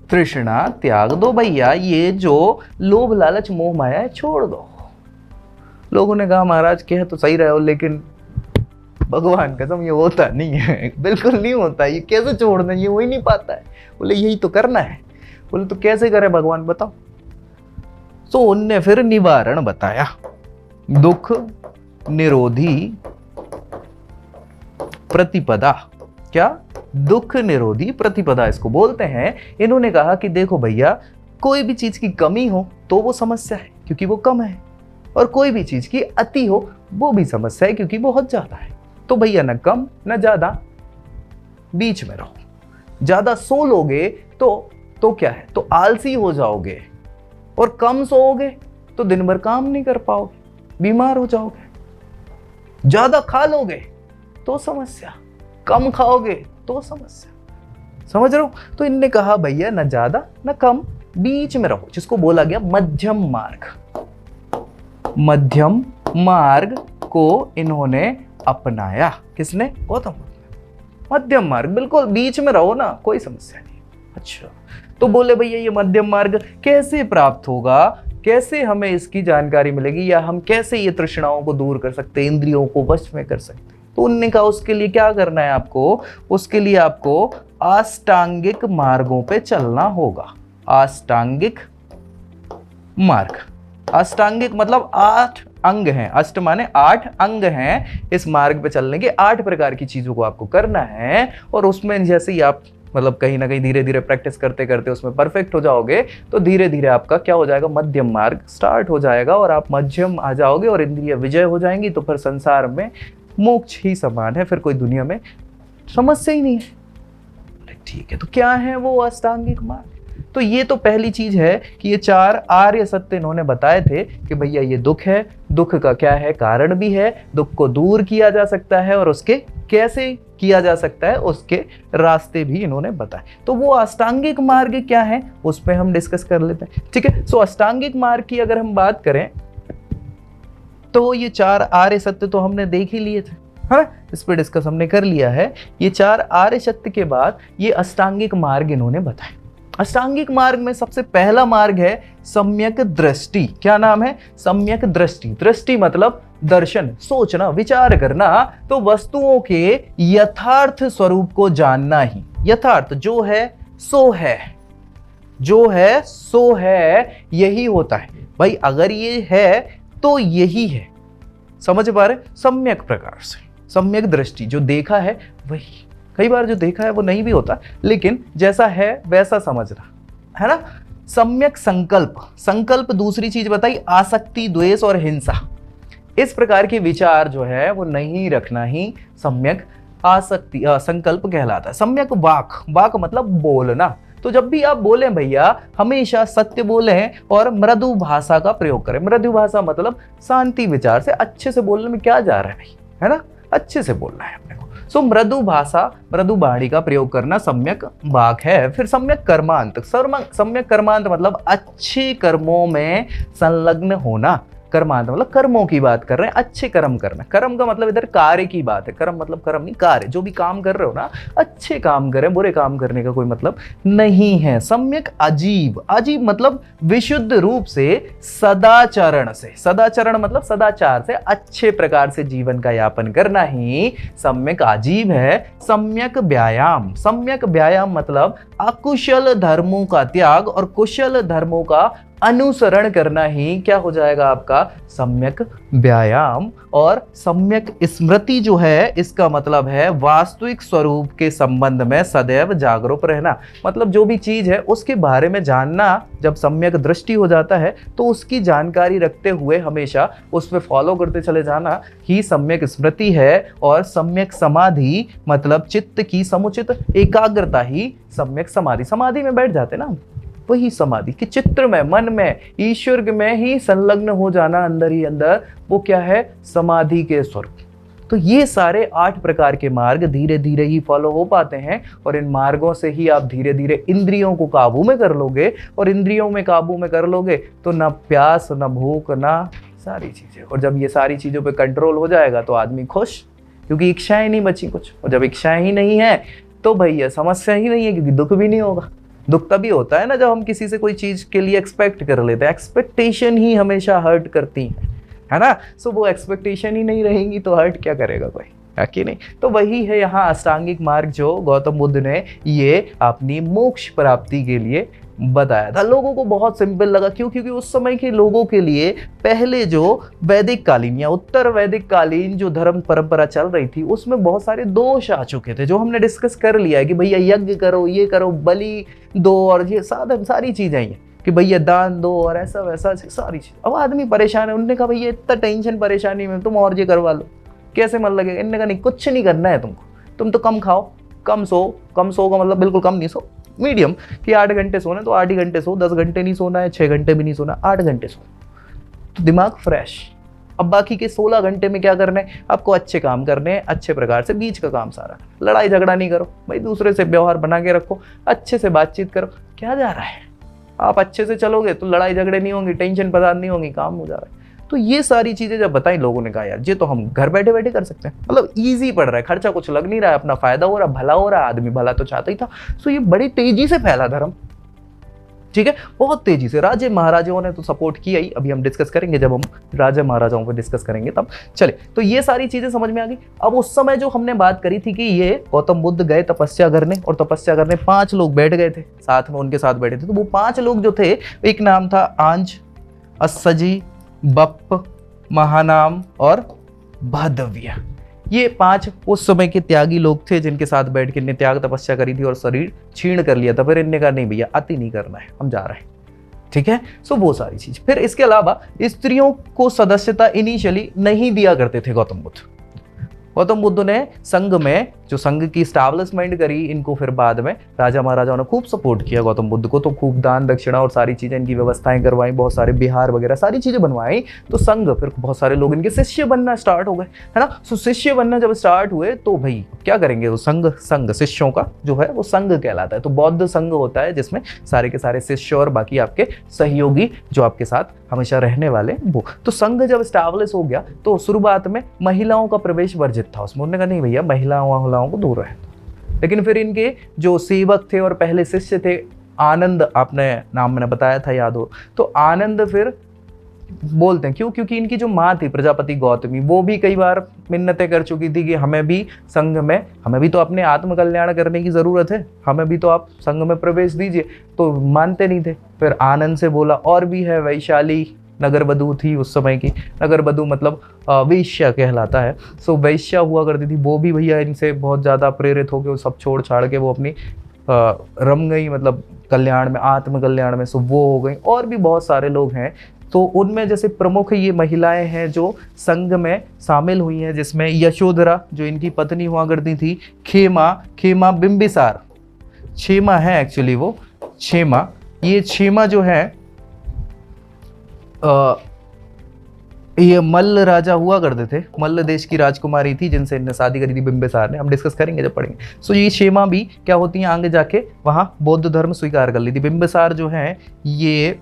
तृष्णा त्याग दो भैया, ये जो लोभ लालच मोह माया है छोड़ दो। लोगों ने कहा महाराज कह तो सही रहे हो, लेकिन भगवान कसम ये होता नहीं है, बिल्कुल नहीं होता, ये कैसे छोड़ दें, ये हो ही नहीं पाता है। बोले यही तो करना है। बोले तो कैसे करे भगवान बताओ। तो उनने फिर निवारण बताया, दुख निरोधी प्रतिपदा। क्या? दुख निरोधी प्रतिपदा इसको बोलते हैं। इन्होंने कहा कि देखो भैया, कोई भी चीज की कमी हो तो वो समस्या है क्योंकि वो कम है, और कोई भी चीज की अति हो वो भी समस्या है क्योंकि बहुत ज्यादा है। तो भैया न कम न ज्यादा, बीच में रहो। ज्यादा सो लोगे तो क्या है? तो आलसी हो जाओगे, और कम सोओगे तो दिन भर काम नहीं कर पाओगे, बीमार हो जाओगे। ज्यादा खा लोगे तो समस्या, कम खाओगे तो समस्या। समझ रहे हो? तो इनने कहा भैया न ज्यादा न कम, बीच में रहो, जिसको बोला गया मध्यम मार्ग। मध्यम मार्ग को इन्होंने अपनाया। किसने? गौतम बुद्ध ने। मध्यम मार्ग, बिल्कुल बीच में रहो ना, कोई समस्या नहीं। अच्छा, तो बोले भैया ये मध्यम मार्ग कैसे प्राप्त होगा, कैसे हमें इसकी जानकारी मिलेगी, या हम कैसे ये तृष्णाओं को दूर कर सकते, इंद्रियों को वश में कर सकते? तो उन्होंने कहा उसके लिए क्या करना है आपको, उसके लिए आपको अष्टांगिक मार्गों पे चलना होगा। अष्टांगिक मार्ग, अष्टांगिक मतलब 8 अंग हैं। अष्ट माने 8 अंग हैं। इस मार्ग पे चलने के 8 प्रकार की चीजों को आपको करना है, और उसमें जैसे ही आप मतलब कहीं ना कहीं धीरे धीरे प्रैक्टिस करते करते उसमें परफेक्ट हो जाओगे, तो धीरे धीरे आपका क्या हो जाएगा, मध्यम मार्ग स्टार्ट हो जाएगा, और आप मध्यम आ जाओगे और इंद्रिय विजय हो जाएंगी। तो फिर संसार में मोक्ष ही समान है, फिर कोई दुनिया में समस्या ही नहीं है। ठीक है, तो क्या है वो अष्टांगिक मार्ग? तो ये तो पहली चीज है कि ये 4 आर्य सत्य इन्होंने बताए थे कि भैया ये दुख है, दुख का क्या है, कारण भी है, दुख को दूर किया जा सकता है, और उसके कैसे किया जा सकता है उसके रास्ते भी इन्होंने बताए। तो वो अष्टांगिक मार्ग क्या है उस पर हम डिस्कस कर लेते हैं। ठीक है, सो अष्टांगिक मार्ग की अगर हम बात करें तो ये 4 आर्य सत्य तो हमने देख ही लिए थे, हाँ, इस पर डिस्कस हमने कर लिया है। ये 4 आर्य सत्य के बाद ये अष्टांगिक मार्ग इन्होंने बताए। अष्टांगिक मार्ग में सबसे पहला मार्ग है सम्यक दृष्टि। क्या नाम है? सम्यक दृष्टि। दृष्टि मतलब दर्शन, सोचना, विचार करना, तो वस्तुओं के यथार्थ स्वरूप को जानना ही। यथार्थ जो है सो है, जो है सो है, यही होता है भाई। अगर ये है तो यही है, समझ पा रहे? सम्यक प्रकार से, सम्यक दृष्टि, जो देखा है वही। कई बार जो देखा है वो नहीं भी होता, लेकिन जैसा है वैसा समझना है ना। सम्यक संकल्प, संकल्प दूसरी चीज बताई, आसक्ति, द्वेष और हिंसा, इस प्रकार के विचार जो है वो नहीं रखना ही सम्यक आसक्ति संकल्प कहलाता है। सम्यक वाक, वाक मतलब बोलना, तो जब भी आप बोले भैया हमेशा सत्य बोले और मृदु भाषा का प्रयोग करें। मृदु भाषा मतलब शांति विचार से, अच्छे से बोलने में क्या जा रहा है भाई, है ना, अच्छे से बोलना है अपने को। सो मृदु भाषा, मृदु वाणी का प्रयोग करना सम्यक वाक है। फिर सम्यक कर्मांत, सम्यक कर्मांत मतलब अच्छे कर्मों में संलग्न होना। कर्मांत मतलब कर्मों की बात कर रहे हैं, अच्छे कर्म करना। कर्म का मतलब इधर कार्य की बात है, कर्म मतलब कर्म नहीं, कार्य। जो भी काम कर रहे हो ना, अच्छे काम करें, बुरे काम करने का कोई मतलब नहीं है। सम्यक अजीब, अजीब मतलब विशुद्ध रूप से सदाचरण से, सदाचरण मतलब सदाचार से, अच्छे प्रकार से जीवन का यापन करना ही सम्यक अजीब है। सम्यक व्यायाम, सम्यक व्यायाम मतलब अकुशल धर्मों का त्याग और कुशल धर्मों का अनुसरण करना ही क्या हो जाएगा आपका सम्यक व्यायाम। और सम्यक स्मृति जो है, इसका मतलब है वास्तविक स्वरूप के संबंध में सदैव जागरूक रहना। मतलब जो भी चीज है उसके बारे में जानना, जब सम्यक दृष्टि हो जाता है तो उसकी जानकारी रखते हुए हमेशा उस पर फॉलो करते चले जाना ही सम्यक स्मृति है। और सम्यक समाधि मतलब चित्त की समुचित एकाग्रता ही सम्यक समाधि। समाधि में बैठ जाते ना, वही समाधि कि चित्र में, मन में, ईश्वर में ही संलग्न हो जाना, अंदर ही अंदर, वो क्या है, समाधि के स्वरूप। तो ये सारे 8 प्रकार के मार्ग धीरे धीरे ही फॉलो हो पाते हैं, और इन मार्गों से ही आप धीरे धीरे इंद्रियों को काबू में कर लोगे, और इंद्रियों में काबू में कर लोगे तो ना प्यास, ना भूख, ना सारी चीजें। और जब ये सारी चीजों पे कंट्रोल हो जाएगा तो आदमी खुश, क्योंकि इच्छाएं नहीं बची कुछ। और जब इच्छाएं ही नहीं है तो भैया समस्या ही नहीं है, क्योंकि दुख भी नहीं होगा। दुख तभी होता है ना जब हम किसी से कोई चीज के लिए एक्सपेक्ट कर लेते हैं। एक्सपेक्टेशन ही हमेशा हर्ट करती है ना। सो वो एक्सपेक्टेशन ही नहीं रहेंगी तो हर्ट क्या करेगा कोई, है कि नहीं। तो वही है यहाँ अष्टांगिक मार्ग जो गौतम बुद्ध ने ये अपनी मोक्ष प्राप्ति के लिए बताया था। लोगों को बहुत सिंपल लगा, क्यों? क्योंकि उस समय के लोगों के लिए पहले जो वैदिक कालीन या उत्तर वैदिक कालीन जो धर्म परंपरा चल रही थी, उसमें बहुत सारे दोष आ चुके थे, जो हमने डिस्कस कर लिया है कि भैया यज्ञ करो, ये करो, बलि दो, और ये साधन सारी चीजें हैं कि भैया दान दो और ऐसा वैसा सारी चीज। अब आदमी परेशान है, उन्होंने कहा भैया इतना टेंशन परेशानी में तुम और ये करवा लो, कैसे मन लगेगा? इनने कहा नहीं, कुछ नहीं करना है तुमको, तुम तो कम खाओ, कम सो। कम सो का मतलब बिल्कुल कम नहीं सो, मीडियम, कि 8 घंटे सोना तो 8 ही घंटे सो, 10 घंटे नहीं सोना है, 6 घंटे भी नहीं सोना, 8 घंटे सो, तो दिमाग फ्रेश। अब बाकी के 16 घंटे में क्या करना है, आपको अच्छे काम करने हैं, अच्छे प्रकार से, बीच का काम सारा, लड़ाई झगड़ा नहीं करो भाई, दूसरे से व्यवहार बना के रखो, अच्छे से बातचीत करो। क्या जा रहा है, आप अच्छे से चलोगे तो लड़ाई झगड़े नहीं होंगी, टेंशन परेशान नहीं होंगी, काम हो जा रहा है। तो ये सारी चीजें जब बताई लोगों ने कहा यार ये तो हम घर बैठे बैठे कर सकते हैं, मतलब ईजी पड़ रहा है, खर्चा कुछ लग नहीं रहा है, अपना फायदा हो रहा है, भला हो रहा है, आदमी भला तो चाहता ही था। सो ये बड़ी तेजी से फैला धर्म, ठीक है, बहुत तेजी से। राजे महाराजाओं ने तो सपोर्ट किया ही, अभी हम डिस्कस करेंगे, जब हम राजा महाराजाओं पर डिस्कस करेंगे तब। चले, तो ये सारी चीजें समझ में आ गई। अब उस समय जो हमने बात करी थी कि ये गौतम बुद्ध गए तपस्या करने, और तपस्या करने 5 लोग बैठ गए थे साथ में, उनके साथ बैठे थे। तो वो 5 लोग जो थे, एक नाम था आंज, अस्सजी, बप्प, महानाम और भादव्य। ये 5 उस समय के त्यागी लोग थे जिनके साथ बैठ के इनने त्याग तपस्या करी थी और शरीर छीण कर लिया था। फिर इनने कहा नहीं भैया अति नहीं करना है, हम जा रहे हैं, ठीक है। सो वो सारी चीज। फिर इसके अलावा स्त्रियों को सदस्यता इनिशियली नहीं दिया करते थे गौतम बुद्ध। गौतम बुद्ध ने संघ में, जो संघ की स्टैब्लिशमेंट करी, इनको फिर बाद में राजा महाराजाओं ने खूब सपोर्ट किया गौतम बुद्ध को, तो खूब दान दक्षिणा और सारी चीजें इनकी व्यवस्थाएं करवाई, बहुत सारे बिहार वगैरह सारी चीजें बनवाई। तो संघ, फिर बहुत सारे लोग इनके शिष्य बनना स्टार्ट हो गए, है ना। सो शिष्य बनना जब स्टार्ट हुए तो भाई क्या करेंगे, वो संघ शिष्यों का जो है वो संघ कहलाता है। तो बौद्ध संघ होता है जिसमें सारे के सारे शिष्य और बाकी आपके सहयोगी जो आपके साथ हमेशा रहने वाले वो। तो संघ जब स्टैब्लिश हो गया तो शुरुआत में महिलाओं का प्रवेश वर्जित था उसमें। उन्होंने कहा नहीं भैया महिलाओं को दूर रहे। लेकिन फिर इनके जो सेवक थे और पहले शिष्य थे, आनंद, आपने नाम मैंने बताया था याद हो, तो आनंद फिर बोलते हैं क्यों, क्योंकि इनकी जो माँ थी प्रजापति गौतमी, वो भी कई बार मिन्नतें कर चुकी थी कि हमें भी संघ में, हमें भी तो अपने आत्म कल्याण करने की जरूरत है, हमें भी तो आप संघ में प्रवेश दीजिए। तो मानते नहीं थे। फिर आनंद से बोला, और भी है वैशाली, नगर वधू थी उस समय की, नगर वधू मतलब वैश्या कहलाता है। सो वैश्या हुआ करती थी, वो भी भैया इनसे बहुत ज़्यादा प्रेरित होकर वो सब छोड़ छाड़ के वो अपनी रम गई, मतलब कल्याण में, आत्म कल्याण में। सो वो हो गई। और भी बहुत सारे लोग हैं, तो उनमें जैसे प्रमुख ये महिलाएं हैं जो संघ में शामिल हुई हैं, जिसमें यशोधरा जो इनकी पत्नी हुआ करती थी, खेमा बिंबिसार, क्षेमा है एक्चुअली वो, क्षेमा, ये क्षेमा जो है ये मल्ल राजा हुआ करते थे, मल्ल देश की राजकुमारी थी जिनसे इनने शादी करी थी बिंबिसार ने, हम डिस्कस करेंगे जब पढ़ेंगे। सो ये क्षेमा भी क्या होती हैं, आगे जाके वहाँ बौद्ध धर्म स्वीकार कर ली थी। बिंबिसार जो है ये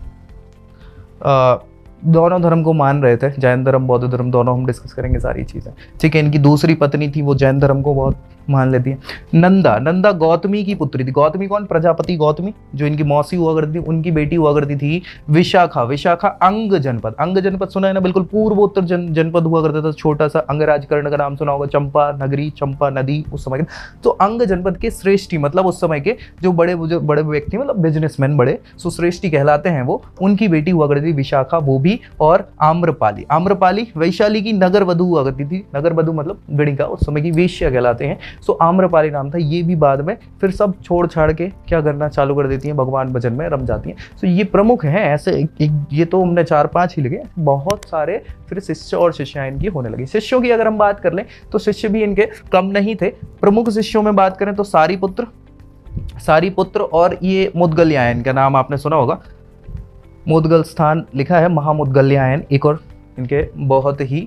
दोनों धर्म को मान रहे थे, जैन धर्म बौद्ध धर्म दोनों, हम डिस्कस करेंगे सारी चीज़ें, ठीक है। इनकी दूसरी पत्नी थी वो जैन धर्म को बहुत मान लेती है। नंदा गौतमी की पुत्री थी। गौतमी कौन, प्रजापति गौतमी जो इनकी मौसी हुआ करती थी, उनकी बेटी हुआ करती थी विशाखा अंग जनपद सुना है ना, बिल्कुल पूर्वोत्तर जनपद हुआ करता था, छोटा सा। अंगराजकर्ण का नाम सुना होगा, चंपा नगरी, चंपा नदी उस समय के। तो अंग जनपद के श्रेष्ठी, मतलब उस समय के जो बड़े व्यक्ति, मतलब बिजनेसमैन बड़े, सो श्रेष्ठी कहलाते हैं वो, उनकी बेटी हुआ करती थी विशाखा, वो भी। और आम्रपाली वैशाली की नगर वधू हुआ करती थी। नगर वधू मतलब गणिका, उस समय की वेश्या कहलाते हैं। सो आम्रपाली नाम था। ये भी बाद में फिर सब छोड़ छाड़ के क्या करना चालू कर देती हैं, भगवान भजन में रम जाती हैं। सो ये प्रमुख हैं ऐसे, ये तो हमने 4-5 ही लगे, बहुत सारे फिर शिष्य और शिष्याएं इनकी होने लगी। शिष्यों की अगर हम बात कर लें तो शिष्य भी इनके कम नहीं थे। प्रमुख शिष्यों में बात करें तो सारीपुत्र और ये मुदगलयायन का नाम आपने सुना होगा, मुदगल स्थान लिखा है, महामुदगलयायन एक और इनके बहुत ही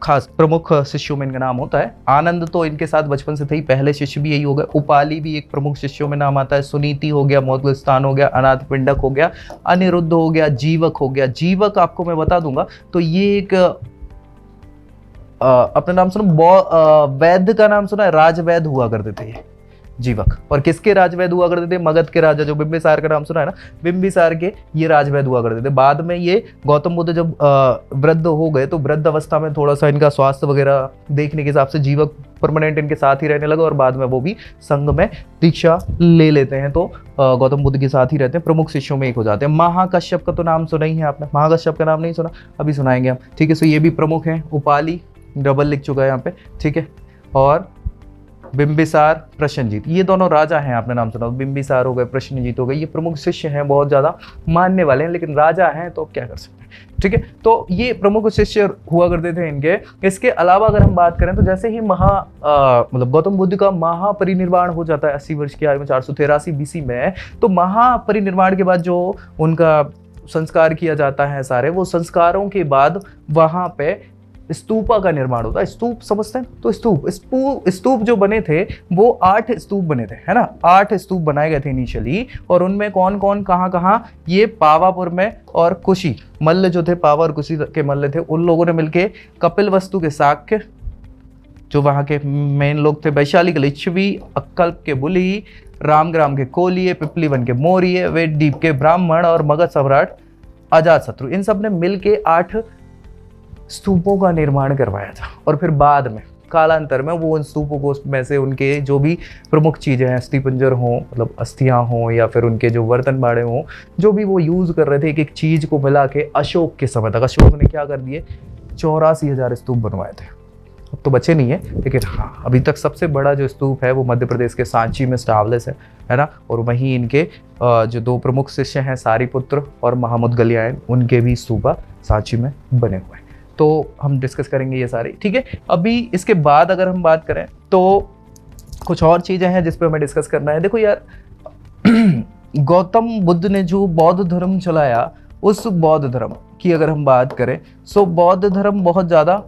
खास प्रमुख शिष्यों में इनका नाम होता है। आनंद तो इनके साथ बचपन से थे ही, पहले शिष्य भी यही हो गए। उपाली भी एक प्रमुख शिष्यों में नाम आता है। सुनीति हो गया, मुदगल स्थान हो गया, अनाथ पिंडक हो गया, अनिरुद्ध हो गया, जीवक हो गया। जीवक आपको मैं बता दूंगा, तो ये एक अपना नाम सुनो, वैद्य का नाम सुना है, राजवैद्य हुआ करते थे ये जीवक। और किसके राजवैद्य हुआ करते थे, मगध के राजा, जो बिंबिसार का नाम सुना है ना, बिंबिसार के ये राजवैद्य हुआ करते थे। बाद में ये गौतम बुद्ध जब वृद्ध हो गए तो वृद्ध अवस्था में थोड़ा सा इनका स्वास्थ्य वगैरह देखने के हिसाब से जीवक परमानेंट इनके साथ ही रहने लगा, और बाद में वो भी संघ में दीक्षा ले लेते हैं, तो गौतम बुद्ध के साथ ही रहते हैं, प्रमुख शिष्यों में एक हो जाते हैं। महाकश्यप का तो नाम सुना ही है आपने, महाकश्यप का नाम नहीं सुना, अभी सुनाएंगे हम, ठीक है। सो ये भी प्रमुख हैं। उपाली डबल लिख चुका है यहाँ पे, ठीक है। और बिंबिसार, प्रसेनजीत, ये दोनों राजा हैं, आपने नाम सुना, बिंबिसार हो गए, प्रसेनजीत हो गए, ये प्रमुख शिष्य हैं, बहुत ज़्यादा मानने वाले हैं, लेकिन राजा हैं तो क्या कर सकते हैं, ठीक है। तो ये प्रमुख शिष्य हुआ करते थे इनके। इसके अलावा अगर हम बात करें तो जैसे ही मतलब गौतम बुद्ध का महापरिनिर्वाण हो जाता है 80 वर्ष की आयु में 483 BC में, तो महापरिनिर्वाण के बाद जो उनका संस्कार किया जाता है, सारे वो संस्कारों के बाद वहाँ पे स्तूपा का निर्माण होता है। स्तूप समझते हैं? तो स्तूप जो बने थे वो 8 स्तूप बने थे, है ना। 8 स्तूप बनाए गए थे इनिशियली, और उनमें कौन कौन कहाँ, ये पावापुर में और कुशी मल्ल जो थे, पावा और कुशी के मल्ल थे, उन लोगों ने मिलके कपिलवस्तु के शाक्य, जो वहाँ के मेन लोग थे, वैशाली के लिच्छवी, अक्कल्प के बुली, रामग्राम के कोलिये, पिपलीवन के मौर्य, वेदद्वीप के ब्राह्मण और मगध सम्राट अजातशत्रु, इन सब ने मिलके 8 स्तूपों का निर्माण करवाया था। और फिर बाद में कालांतर में वो उन स्तूपों को में से उनके जो भी प्रमुख चीज़ें हैं, अस्थिपंजर हों, मतलब अस्थियां हों, या फिर उनके जो बर्तन बाड़े हों, जो भी वो यूज़ कर रहे थे, एक एक चीज़ को मिला के अशोक के समय तक अशोक ने क्या कर दिए, 84,000 स्तूप बनवाए थे। अब तो बचे नहीं है, लेकिन हाँ अभी तक सबसे बड़ा जो स्तूप है वो मध्य प्रदेश के सांची में स्टाब्लिश है ना। और वहीं इनके जो 2 प्रमुख शिष्य हैं, सारीपुत्र और महामुदगलयायन, उनके भी स्तूपा सांची में बने हुए हैं। तो हम डिस्कस करेंगे ये सारी, ठीक है। अभी इसके बाद अगर हम बात करें तो कुछ और चीज़ें हैं जिस पे हमें डिस्कस करना है। देखो यार गौतम बुद्ध ने जो बौद्ध धर्म चलाया, उस बौद्ध धर्म की अगर हम बात करें, सो बौद्ध धर्म बहुत ज़्यादा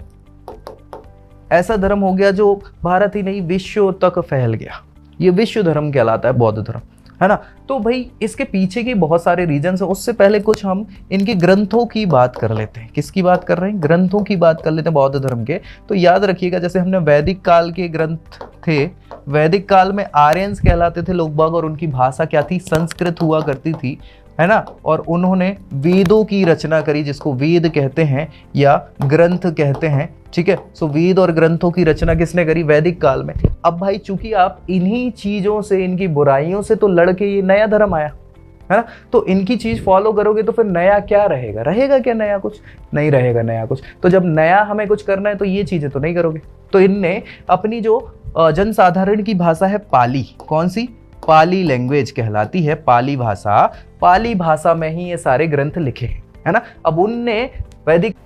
ऐसा धर्म हो गया जो भारत ही नहीं विश्व तक फैल गया। ये विश्व धर्म कहलाता है बौद्ध धर्म, है ना। तो भाई इसके पीछे के बहुत सारे रीजंस हैं। उससे पहले कुछ हम इनके ग्रंथों की बात कर लेते हैं। किसकी बात कर रहे हैं? ग्रंथों की बात कर लेते हैं बौद्ध धर्म के। तो याद रखिएगा, जैसे हमने वैदिक काल के ग्रंथ थे, वैदिक काल में आर्यंस कहलाते थे लोग बाग, और उनकी भाषा क्या थी? संस्कृत हुआ करती थी, है ना। और उन्होंने वेदों की रचना करी, जिसको वेद कहते हैं या ग्रंथ कहते हैं, ठीक है। सो वेद और ग्रंथों की रचना किसने करी? वैदिक काल में। अब भाई चूंकि आप इन्हीं चीजों से, इनकी बुराइयों से तो लड़के ये नया धर्म आया, है ना। तो इनकी चीज फॉलो करोगे तो फिर नया क्या रहेगा? रहेगा क्या नया? कुछ नहीं रहेगा नया कुछ। तो जब नया हमें कुछ करना है तो ये चीजें तो नहीं करोगे। तो इनने अपनी जो जनसाधारण की भाषा है पाली, कौन सी? पाली लैंग्वेज कहलाती है, पाली भाषा। पाली भाषा में ही ये सारे ग्रंथ लिखे हैं, है ना। अब उनने वैदिक,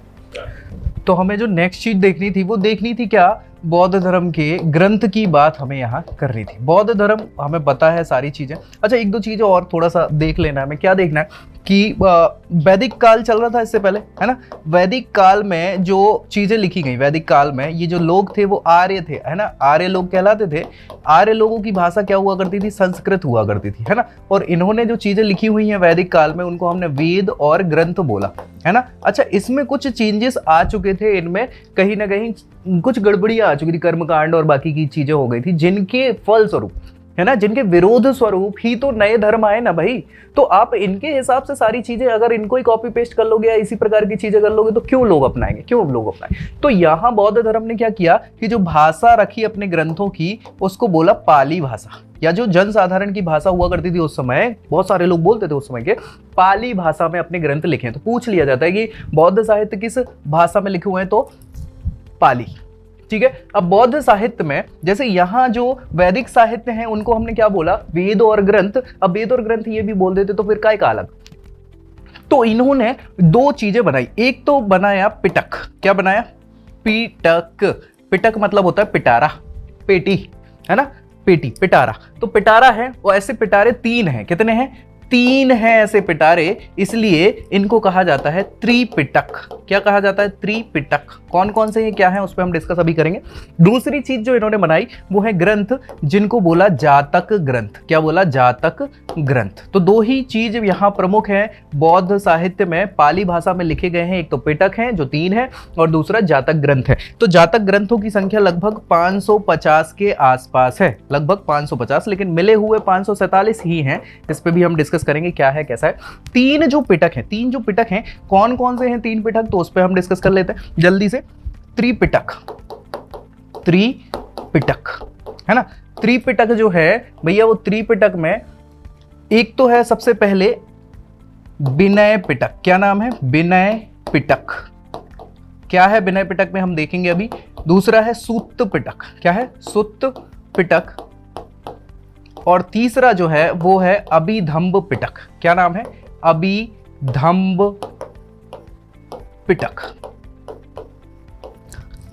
तो हमें जो नेक्स्ट चीज देखनी थी वो देखनी थी क्या? बौद्ध धर्म के ग्रंथ की बात हमें यहाँ करनी थी। बौद्ध धर्म हमें पता है सारी चीजें। अच्छा, 1-2 चीजें और थोड़ा सा देख लेना है। हमें क्या देखना है कि वैदिक काल चल रहा था इससे पहले, है ना। वैदिक काल में जो चीजें लिखी गई, वैदिक काल में ये जो लोग थे वो आर्य थे, है ना। आर्य लोग कहलाते थे। आर्य लोगों की भाषा क्या हुआ करती थी? संस्कृत हुआ करती थी, है ना। और इन्होंने जो चीजें लिखी हुई हैं वैदिक काल में, उनको हमने वेद और ग्रंथ बोला, है ना। अच्छा, इसमें कुछ चेंजेस आ चुके थे, इनमें कहीं ना कहीं कुछ गड़बड़ियां आ चुकी थी, कर्मकांड और बाकी की चीजें हो गई थी, जिनके फलस्वरूप, है ना, जिनके विरोध स्वरूप ही तो नए धर्म आए ना भाई। तो आप इनके हिसाब से सारी चीजें अगर इनको ही कॉपी पेस्ट कर लोगे या इसी प्रकार की चीजें कर लोगे तो क्यों लोग अपनाएंगे? क्यों लोग अपनाएंगे? तो यहाँ बौद्ध धर्म ने क्या किया कि जो भाषा रखी अपने ग्रंथों की, उसको बोला पाली भाषा, या जो जनसाधारण की भाषा हुआ करती थी उस समय, बहुत सारे लोग बोलते थे उस समय के, पाली भाषा में अपने ग्रंथ लिखे। तो पूछ लिया जाता है कि बौद्ध साहित्य किस भाषा में लिखे हुए हैं? तो पाली, ठीक है। अब बौद्ध साहित्य में जैसे यहाँ जो वैदिक साहित्य हैं उनको हमने क्या बोला? वेद और ग्रंथ। अब वेद और ग्रंथ ये भी बोल देते तो फिर काय का अलग। तो इन्होंने 2 चीजें बनाई। एक तो बनाया पिटक। क्या बनाया? पिटक। पिटक मतलब होता है पिटारा, पेटी, है ना, पेटी, पिटारा। तो पिटारा है, और ऐसे पिटारे 3 हैं। कितने हैं? 3 हैं ऐसे पिटारे, इसलिए इनको कहा जाता है त्रिपिटक। क्या कहा जाता है? त्रिपिटक। कौन कौन से हैं, क्या है, उस पर हम डिस्कस अभी करेंगे। दूसरी चीज जो इन्होंने बनाई वो है ग्रंथ, जिनको बोला जातक ग्रंथ। क्या बोला? जातक ग्रंथ। तो 2 ही चीज यहाँ प्रमुख है बौद्ध साहित्य में, पाली भाषा में लिखे गए हैं। एक तो पिटक है जो 3 है, और दूसरा जातक ग्रंथ है। तो जातक ग्रंथों की संख्या लगभग 550 के आसपास है, लगभग 550, लेकिन मिले हुए 547 ही हैं। इस पे भी हम डिस्कस करेंगे क्या है कैसा है। 3 जो पिटक हैं, कौन कौन से हैं 3 पिटक, तो उस पे हम डिस्कस कर लेते हैं जल्दी से। त्रिपिटक, है ना। त्रिपिटक जो है भैया, वो त्रिपिटक में एक तो है सबसे पहले विनय पिटक। क्या नाम है? विनय पिटक। क्या है विनय पिटक में हम देखेंगे अभी। दूसरा है सूत पिटक। क्या है? सूत पिटक। और तीसरा जो है वो है अभिधम्ब पिटक। क्या नाम है? अभिधम्ब पिटक।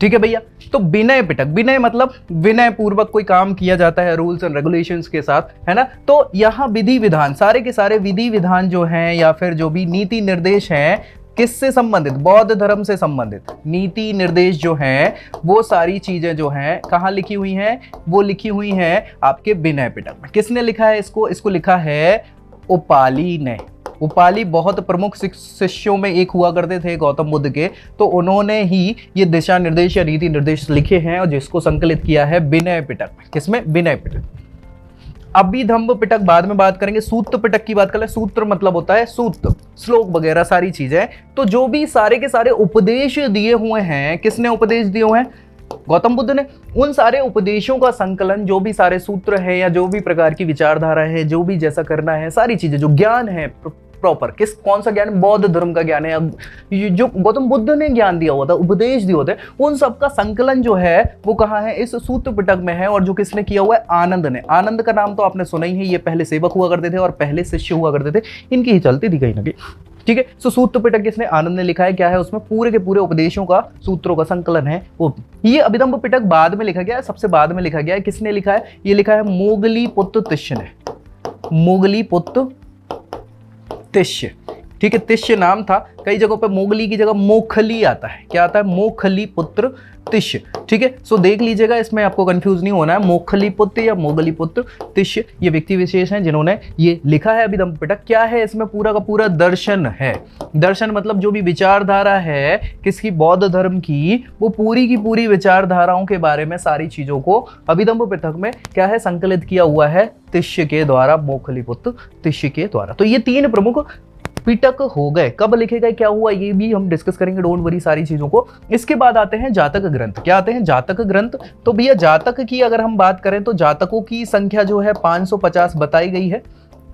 ठीक है भैया। तो विनय पिटक, विनय मतलब विनय पूर्वक कोई काम किया जाता है रूल्स एंड रेगुलेशंस के साथ, है ना। तो यहाँ विधि विधान, सारे के सारे विधि विधान जो हैं या फिर जो भी नीति निर्देश हैं किससे संबंधित? बौद्ध धर्म से संबंधित नीति निर्देश जो हैं वो सारी चीजें जो हैं कहाँ लिखी हुई हैं? वो लिखी हुई हैं आपके विनय पिटक में। किसने लिखा है इसको? इसको लिखा है उपाली ने। उपाली बहुत प्रमुख शिष्यों में एक हुआ करते थे गौतम बुद्ध के, तो उन्होंने ही ये दिशा निर्देश या नीति निर्देश लिखे हैं और जिसको संकलित किया है विनय पिटक में। किसमें? विनय पिटक। अभिधम्म पिटक बाद में बात करेंगे। सूत्र पिटक की बात करें, सूत्र मतलब होता है सूत्र, श्लोक वगैरह सारी चीजें। तो जो भी सारे के सारे उपदेश दिए हुए हैं, किसने उपदेश दिए हुए हैं? गौतम बुद्ध ने। उन सारे उपदेशों का संकलन, जो भी सारे सूत्र है या जो भी प्रकार की विचारधारा है, जो भी जैसा करना है, सारी चीजें जो ज्ञान है प्रॉपर, कौन सा ज्ञान? बौद्ध धर्म का ज्ञान है, जो गौतम बुद्ध ने ज्ञान दिया हुआ था, उपदेश दिए होते, उन सब का संकलन जो है वो कहाँ है? इस सूत्र पिटक में है। और जो किसने किया हुआ है? आनंद ने। आनंद का नाम तो आपने सुना ही है, ये पहले सेवक हुआ करते थे और पहले शिष्य हुआ करते थे, इनकी ही चलती थी कहीं ना कहीं। ठीक है, सो सूत्र पिटक किसने? आनंद ने लिखा है। क्या है उसमें? पूरे के पूरे उपदेशों का, सूत्रों का संकलन है वो। ये अभिधम्म पिटक बाद में लिखा गया है, सबसे बाद में लिखा गया है। किसने लिखा है? ये लिखा है मोगलीपुत्र तिष्य ने। मोगलीपुत्र तिष्य। ठीक है, तिष्य नाम था। कई जगहों पे मोगली की जगह मोखली आता है। क्या आता है? मोखली पुत्र तिष्य। ठीक है, सो देख लीजिएगा, इसमें आपको कंफ्यूज नहीं होना है। मोखली पुत्र या मोगली पुत्र तिष्य ये व्यक्ति विशेष हैं जिन्होंने ये लिखा है अभिधम्म पिटक। क्या है इसमें? पूरा का पूरा दर्शन है। दर्शन मतलब जो भी विचारधारा है किसकी? बौद्ध धर्म की, वो पूरी की पूरी विचारधाराओं के बारे में सारी चीजों को अभिधम्म पिटक में क्या है? संकलित किया हुआ है तिष्य के द्वारा, मोखली पुत्र तिष्य के द्वारा। तो ये तीन प्रमुख पिटक हो गए। कब लिखे गए, क्या हुआ, ये भी हम डिस्कस करेंगे, डोंट वरी सारी चीजों को। इसके बाद आते हैं जातक ग्रंथ। क्या आते हैं? जातक ग्रंथ। तो भैया जातक की अगर हम बात करें तो जातकों की संख्या जो है 550 बताई गई है,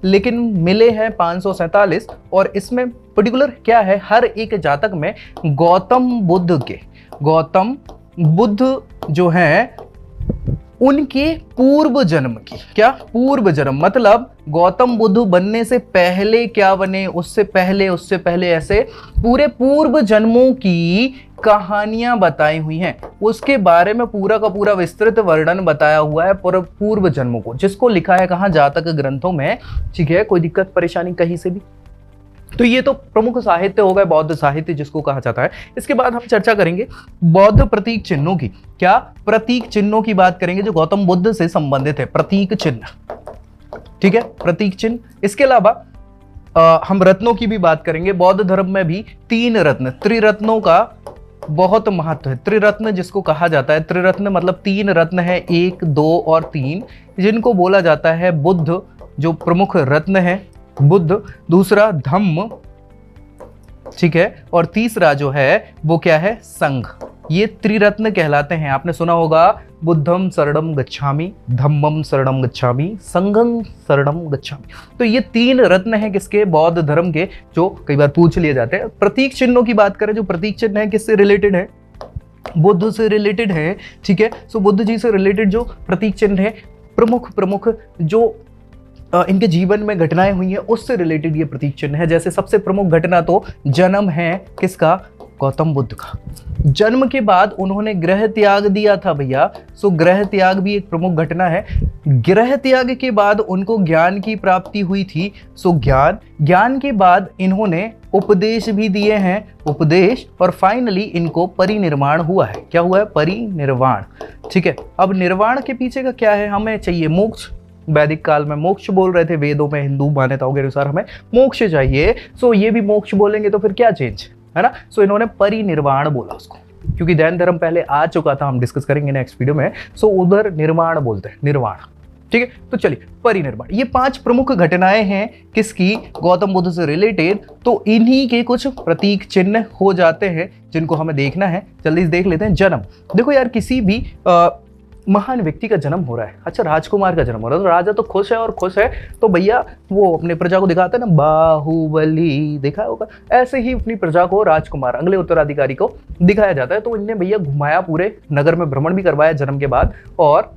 लेकिन मिले हैं 547। और इसमें पर्टिकुलर क्या है? हर एक जातक में गौतम बुद्ध जो है उनके पूर्व जन्म की, क्या? पूर्व जन्म मतलब गौतम बुद्ध बनने से पहले क्या बने, उससे पहले ऐसे पूरे पूर्व जन्मों की कहानियां बताई हुई हैं। उसके बारे में पूरा का पूरा विस्तृत वर्णन बताया हुआ है पूर्व जन्मों को, जिसको लिखा है कहाँ? जातक ग्रंथों में। ठीक है, कोई दिक्कत परेशानी कहीं से भी? तो ये तो प्रमुख साहित्य हो गए, बौद्ध साहित्य जिसको कहा जाता है। इसके बाद हम चर्चा करेंगे बौद्ध प्रतीक चिन्हों की। क्या? प्रतीक चिन्हों की बात करेंगे जो गौतम बुद्ध से संबंधित है, प्रतीक चिन्ह। ठीक है, प्रतीक चिन्ह। इसके अलावा हम रत्नों की भी बात करेंगे। बौद्ध धर्म में भी 3 रत्न, त्रिरत्नों का बहुत महत्व है। त्रिरत्न जिसको कहा जाता है, त्रिरत्न मतलब 3 रत्न है, 1, 2 और 3, जिनको बोला जाता है बुद्ध, जो प्रमुख रत्न है बुद्ध, दूसरा धम्म, ठीक है, और तीसरा जो है वो क्या है? संघ। ये त्रिरत्न कहलाते हैं। आपने सुना होगा बुद्धम शरणम गच्छामि, धम्मम शरणम गच्छामि, संघं शरणम गच्छामि। तो ये 3 रत्न हैं किसके? बौद्ध धर्म के, जो कई बार पूछ लिए जाते हैं। प्रतीक चिन्हों की बात करें, जो प्रतीक चिन्ह है किससे रिलेटेड है? बुद्ध से रिलेटेड है। ठीक है, सो बुद्ध जी से रिलेटेड जो प्रतीक चिन्ह है, प्रमुख जो इनके जीवन में घटनाएं हुई हैं उससे रिलेटेड ये प्रतीक चिन्ह है। जैसे सबसे प्रमुख घटना तो जन्म है किसका? गौतम बुद्ध का। जन्म के बाद उन्होंने गृह त्याग दिया था भैया, सो गृह त्याग भी एक प्रमुख घटना है। गृह त्याग के बाद उनको ज्ञान की प्राप्ति हुई थी, सो ज्ञान के बाद इन्होंने उपदेश भी दिए हैं, उपदेश, और फाइनली इनको परिनिर्वाण हुआ है। क्या हुआ है? परिनिर्वाण। ठीक है, अब निर्वाण के पीछे का क्या है? हमें चाहिए मोक्ष। वैदिक काल में मोक्ष बोल रहे थे, वेदों में हिंदू मान्यताओं के अनुसार हमें मोक्ष चाहिए। सो ये भी मोक्ष बोलेंगे तो फिर क्या चेंज है ना? सो इन्होंने परिनिर्वाण बोला उसको, क्योंकि जैन धर्म पहले आ चुका था, हम डिस्कस करेंगे नेक्स्ट वीडियो में। सो उधर निर्वाण बोलते हैं, निर्वाण। ठीक है, तो चलिए परिनिर्वाण। ये 5 प्रमुख घटनाएं हैं किसकी? गौतम बुद्ध से रिलेटेड। तो इन्हीं के कुछ प्रतीक चिन्ह हो जाते हैं जिनको हमें देखना है। जल्दी से देख लेते हैं। जन्म, देखो यार, किसी भी महान व्यक्ति का जन्म हो रहा है। अच्छा, राजकुमार का जन्म हो रहा है तो राजा तो खुश है, और खुश है तो भैया वो अपने प्रजा को दिखाता है ना, बाहुबली देखा होगा, ऐसे ही अपनी प्रजा को, राजकुमार अगले उत्तराधिकारी को दिखाया जाता है। तो इनने भैया घुमाया, पूरे नगर में भ्रमण भी करवाया जन्म के बाद। और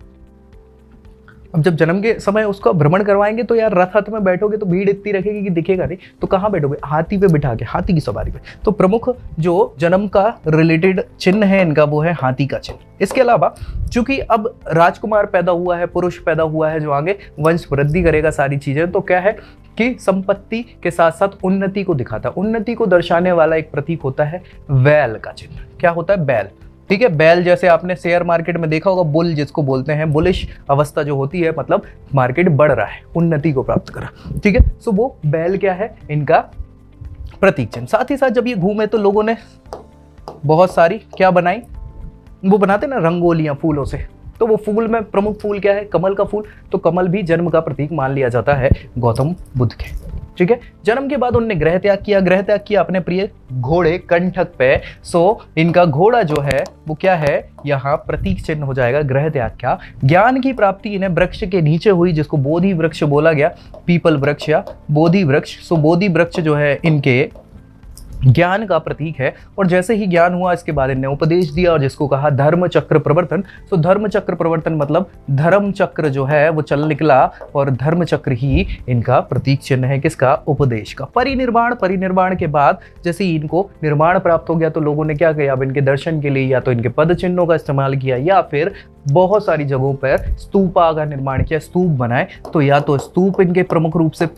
अब जब जन्म के समय उसका भ्रमण करवाएंगे तो यार रथ में बैठोगे तो भीड़ इतनी रखेगी कि दिखेगा नहीं, तो कहाँ बैठोगे? हाथी पे बिठा के, हाथी की सवारी पे। तो प्रमुख जो जन्म का रिलेटेड चिन्ह है इनका वो है हाथी का चिन्ह। इसके अलावा चूंकि अब राजकुमार पैदा हुआ है, पुरुष पैदा हुआ है जो आगे वंश वृद्धि करेगा सारी चीजें, तो क्या है? कि संपत्ति के साथ साथ उन्नति को दिखाता है। उन्नति को दर्शाने वाला एक प्रतीक होता है बैल का चिन्ह। क्या होता है? बैल। ठीक है, बैल जैसे आपने शेयर मार्केट में देखा होगा, बुल जिसको बोलते हैं, बुलिश अवस्था जो होती है, मतलब मार्केट बढ़ रहा है, उन्नति को प्राप्त कर रहा है। ठीक है, सो वो बैल क्या है? इनका प्रतीक चिन्ह। साथ ही साथ जब ये घूमे तो लोगों ने बहुत सारी क्या बनाई, वो बनाते ना रंगोलियां फूलों से, तो वो फूल में प्रमुख फूल क्या है? कमल का फूल। तो कमल भी जन्म का प्रतीक मान लिया जाता है गौतम बुद्ध के। ठीक है, जन्म के बाद उन्होंने गृह त्याग किया। गृह त्याग किया अपने प्रिय घोड़े कंठक पे। सो इनका घोड़ा जो है वो क्या है? यहाँ प्रतीक चिन्ह हो जाएगा ग्रह त्याग का। ज्ञान की प्राप्ति इन्हें वृक्ष के नीचे हुई, जिसको बोधि वृक्ष बोला गया, पीपल वृक्ष या बोधि वृक्ष। सो बोधि वृक्ष जो है इनके ज्ञान का प्रतीक है। और जैसे ही ज्ञान हुआ इसके बाद इन्हें उपदेश दिया, और जिसको कहा धर्म चक्र प्रवर्तन। सो धर्म चक्र प्रवर्तन मतलब धर्म चक्र जो है वो चल निकला, और धर्म चक्र ही इनका प्रतीक चिन्ह है किसका? उपदेश का। परिनिर्वाण। परिनिर्वाण के बाद जैसे ही इनको निर्माण प्राप्त हो गया तो लोगों ने क्या किया? अब इनके दर्शन के लिए या तो इनके पद चिन्हों का इस्तेमाल किया, या फिर बहुत सारी जगहों पर स्तूपा का निर्माण किया, स्तूप बनाए। तो या तो स्तूप इनके प्रमुख रूप से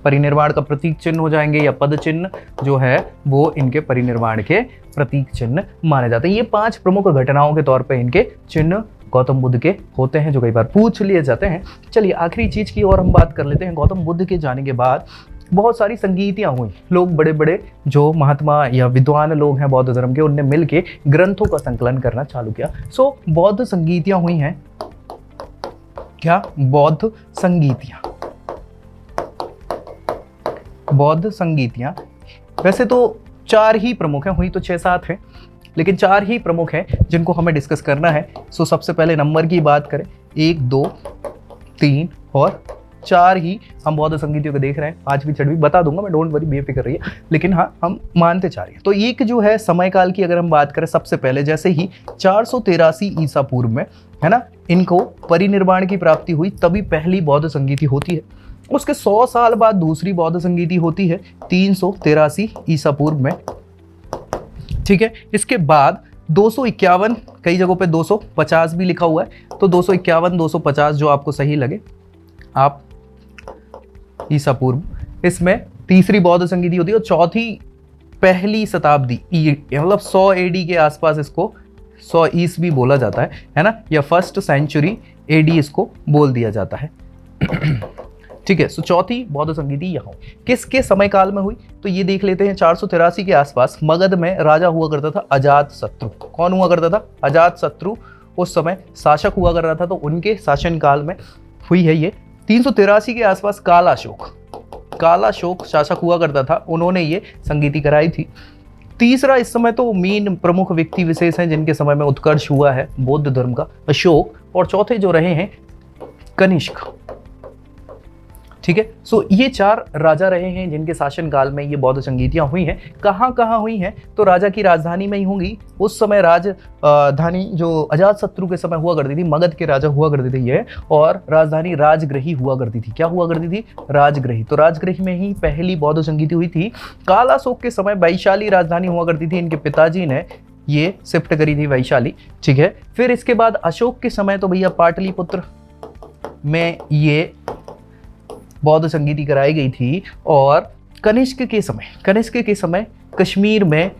परिनिर्वाण का प्रतीक चिन्ह हो जाएंगे, या पद चिन्ह जो है वो इनके परिनिर्वाण के प्रतीक चिन्ह माने जाते हैं। ये 5 प्रमुख घटनाओं के तौर पे इनके चिन्ह गौतम बुद्ध के होते हैं, जो कई बार पूछ लिए जाते हैं। चलिए आखिरी चीज की और हम बात कर लेते हैं। गौतम बुद्ध के जाने के बाद बहुत सारी संगीतियां हुई। लोग बड़े बड़े जो महात्मा या विद्वान लोग हैं बौद्ध धर्म के, उनने मिलके ग्रंथों का संकलन करना चालू किया। सो बौद्ध संगीतियां हुई हैं। क्या? बौद्ध संगीतियां। बौद्ध संगीतियां वैसे तो 4 ही प्रमुख हैं, हुई तो 6-7 हैं, लेकिन 4 ही प्रमुख हैं जिनको हमें डिस्कस करना है। सो सबसे पहले नंबर की बात करें, 1, 2, 3 और 4 ही हम बौद्ध संगीतियों को देख रहे हैं। 5वीं 6वीं बता दूंगा मैं, डोंट वरी, बेफिक्र रहिए, लेकिन हाँ हम मानते 4 हैं। तो एक जो है समय काल की अगर हम बात करें, सबसे पहले जैसे ही 483 ईसा पूर्व में, है ना, इनको परिनिर्वाण की प्राप्ति हुई, तभी पहली बौद्ध संगीति होती है। उसके 100 साल बाद दूसरी बौद्ध संगीति होती है 383 ईसा पूर्व में। ठीक है, इसके बाद 251, कई जगहों पे 250 भी लिखा हुआ है, तो 251 250 जो आपको सही लगे आप ईसा पूर्व, इसमें तीसरी बौद्ध संगीति होती है। और चौथी पहली शताब्दी मतलब 100 AD के आसपास, इसको 100 ईस्वी बोला जाता है ना, या फर्स्ट सेंचुरी AD इसको बोल दिया जाता है। ठीक है, सो चौथी बौद्ध संगीति यहाँ किसके समय काल में हुई? तो ये देख लेते हैं। 483 के आसपास मगध में राजा हुआ करता था अजात शत्रु। कौन हुआ करता था? अजात शत्रु उस समय शासक हुआ कर रहा था, तो उनके शासन काल में हुई है ये। 383 के आसपास कालाशोक शासक हुआ करता था, उन्होंने ये संगीति कराई थी। तीसरा इस समय तो मेन प्रमुख व्यक्ति विशेष हैं जिनके समय में उत्कर्ष हुआ है बौद्ध धर्म का, अशोक। और चौथे जो रहे हैं कनिष्क। ठीक है, सो ये 4 राजा रहे हैं जिनके शासन काल में ये बौद्ध संगीतियां हुई हैं। कहाँ कहाँ हुई हैं? तो राजा की राजधानी में ही होंगी। उस समय राजधानी जो अजात शत्रु के समय हुआ करती थी, मगध के राजा हुआ करते थे ये, और राजधानी राजगृही हुआ करती थी। क्या हुआ करती थी? राजगृही। तो राजगृही में ही पहली बौद्ध संगीति हुई थी। कालाशोक के समय वैशाली राजधानी हुआ करती थी, इनके पिताजी ने ये शिफ्ट करी थी वैशाली। ठीक है, फिर इसके बाद अशोक के समय तो भैया पाटलिपुत्र में ये बौद्ध संगीति कराई गई थी। और कनिष्क के समय कश्मीर में,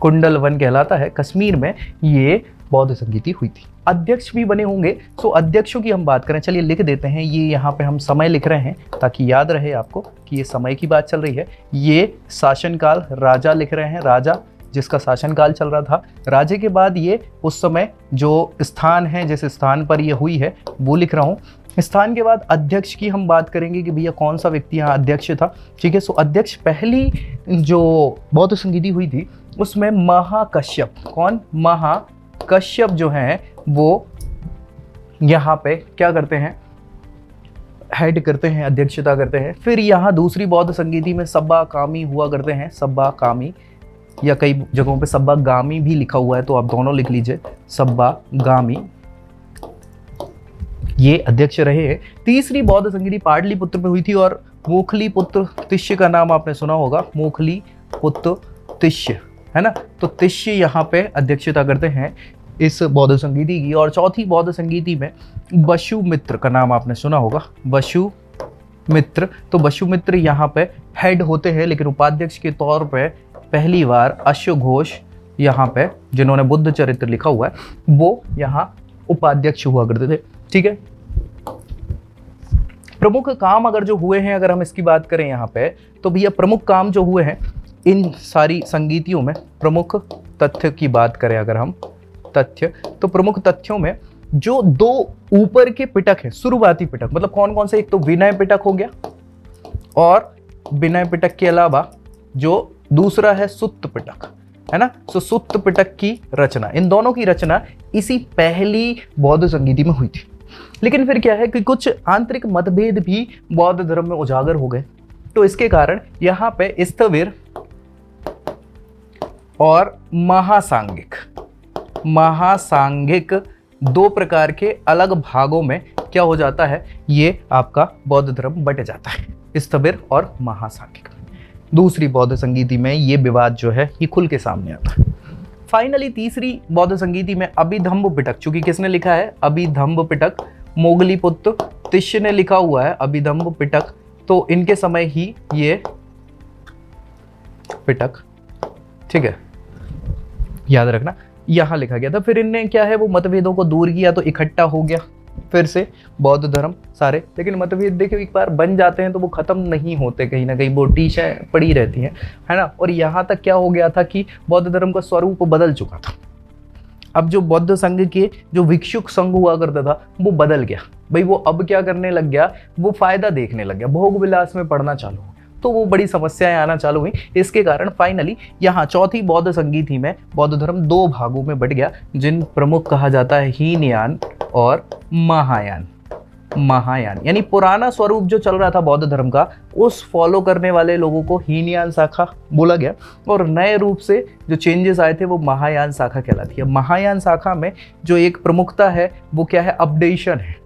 कुंडल वन कहलाता है, कश्मीर में ये बौद्ध संगीति हुई थी। अध्यक्ष भी बने होंगे। सो अध्यक्षों की हम बात करें, चलिए लिख देते हैं। ये यहाँ पे हम समय लिख रहे हैं ताकि याद रहे आपको कि ये समय की बात चल रही है। ये शासनकाल राजा लिख रहे हैं, राजा जिसका शासनकाल चल रहा था। राजे के बाद ये उस समय जो स्थान है, जिस स्थान पर ये हुई है वो लिख रहा हूँ। स्थान के बाद अध्यक्ष की हम बात करेंगे कि भैया कौन सा व्यक्ति यहाँ अध्यक्ष था। ठीक है, सो अध्यक्ष पहली जो बौद्ध संगीति हुई थी उसमें महाकश्यप। कौन? महाकश्यप जो हैं वो यहाँ पे क्या करते हैं? हेड करते हैं, अध्यक्षता करते हैं। फिर यहाँ दूसरी बौद्ध संगीति में सब्बा कामी हुआ करते हैं, सब्बा कामी, या कई जगहों पे सब्बा गामी भी लिखा हुआ है, तो आप दोनों लिख लीजिए, सब्बा गामी, ये अध्यक्ष रहे हैं। तीसरी बौद्ध संगीति पाटलिपुत्र में हुई थी, और मोखलीपुत्र तिष्य का नाम आपने सुना होगा, मोखलीपुत्र तिष्य, है ना। तो तिष्य यहाँ पे अध्यक्षता करते हैं इस बौद्ध संगीति की। और चौथी बौद्ध संगीति में वसुमित्र का नाम आपने सुना होगा, मित्र। तो वसुमित्र यहाँ पे हेड होते हैं, लेकिन उपाध्यक्ष के तौर पे पहली बार अश्व घोष यहाँ पे, जिन्होंने बुद्ध चरित्र लिखा हुआ है, वो यहाँ उपाध्यक्ष हुआ करते थे। ठीक है, प्रमुख काम अगर जो हुए हैं, अगर हम इसकी बात करें यहाँ पे, तो भैया प्रमुख काम जो हुए हैं इन सारी संगीतियों में, प्रमुख तथ्य की बात करें अगर हम तथ्य, तो प्रमुख तथ्यों में जो दो ऊपर के पिटक है, शुरुआती पिटक, मतलब कौन कौन से, एक तो विनय पिटक हो गया, और विनय पिटक के अलावा जो दूसरा है सुत्त पिटक, है ना। तो सुत्त पिटक की रचना, इन दोनों की रचना इसी पहली बौद्ध संगीति में हुई थी। लेकिन फिर क्या है कि कुछ आंतरिक मतभेद भी बौद्ध धर्म में उजागर हो गए, तो इसके कारण यहाँ पे स्थविर और महासांगिक दो प्रकार के अलग भागों में क्या हो जाता है, ये आपका बौद्ध धर्म बट जाता है, स्थविर और महासांगिक। दूसरी बौद्ध संगीति में ये विवाद जो है ये खुल के सामने आता है। फाइनली तीसरी बौद्ध संगीति में अभिधम्म पिटक, चूंकि किसने लिखा है, अभिधम्म पिटक, मोगलीपुत्र तिष्य ने लिखा हुआ है अभिधम्म पिटक, तो इनके समय ही ये पिटक, ठीक है, याद रखना, यहाँ लिखा गया था। फिर इनने क्या है वो मतभेदों को दूर किया, तो इकट्ठा हो गया फिर से बौद्ध धर्म सारे। लेकिन मतभेद देखिए एक बार बन जाते हैं तो वो खत्म नहीं होते, कहीं ना कहीं वो टीशें पड़ी रहती हैं, है ना। और यहाँ तक क्या हो गया था कि बौद्ध धर्म का स्वरूप बदल चुका था। अब जो बौद्ध संघ के जो भिक्षुक संघ हुआ करता था वो बदल गया भाई, वो अब क्या करने लग गया, वो फायदा देखने लग गया, भोग विलास में पड़ना चालू हो गया, तो वो बड़ी समस्याएं आना चालू हुई। इसके कारण फाइनली यहाँ चौथी बौद्ध संगीति में बौद्ध धर्म दो भागों में बट गया, जिन प्रमुख कहा जाता है हीनयान और महायान। महायान यानी पुराना स्वरूप जो चल रहा था बौद्ध धर्म का, उस फॉलो करने वाले लोगों को हीनयान शाखा बोला गया, और नए रूप से जो चेंजेस आए थे वो महायान शाखा कहलाती है। महायान शाखा में जो एक प्रमुखता है वो क्या है, अपडेशन है।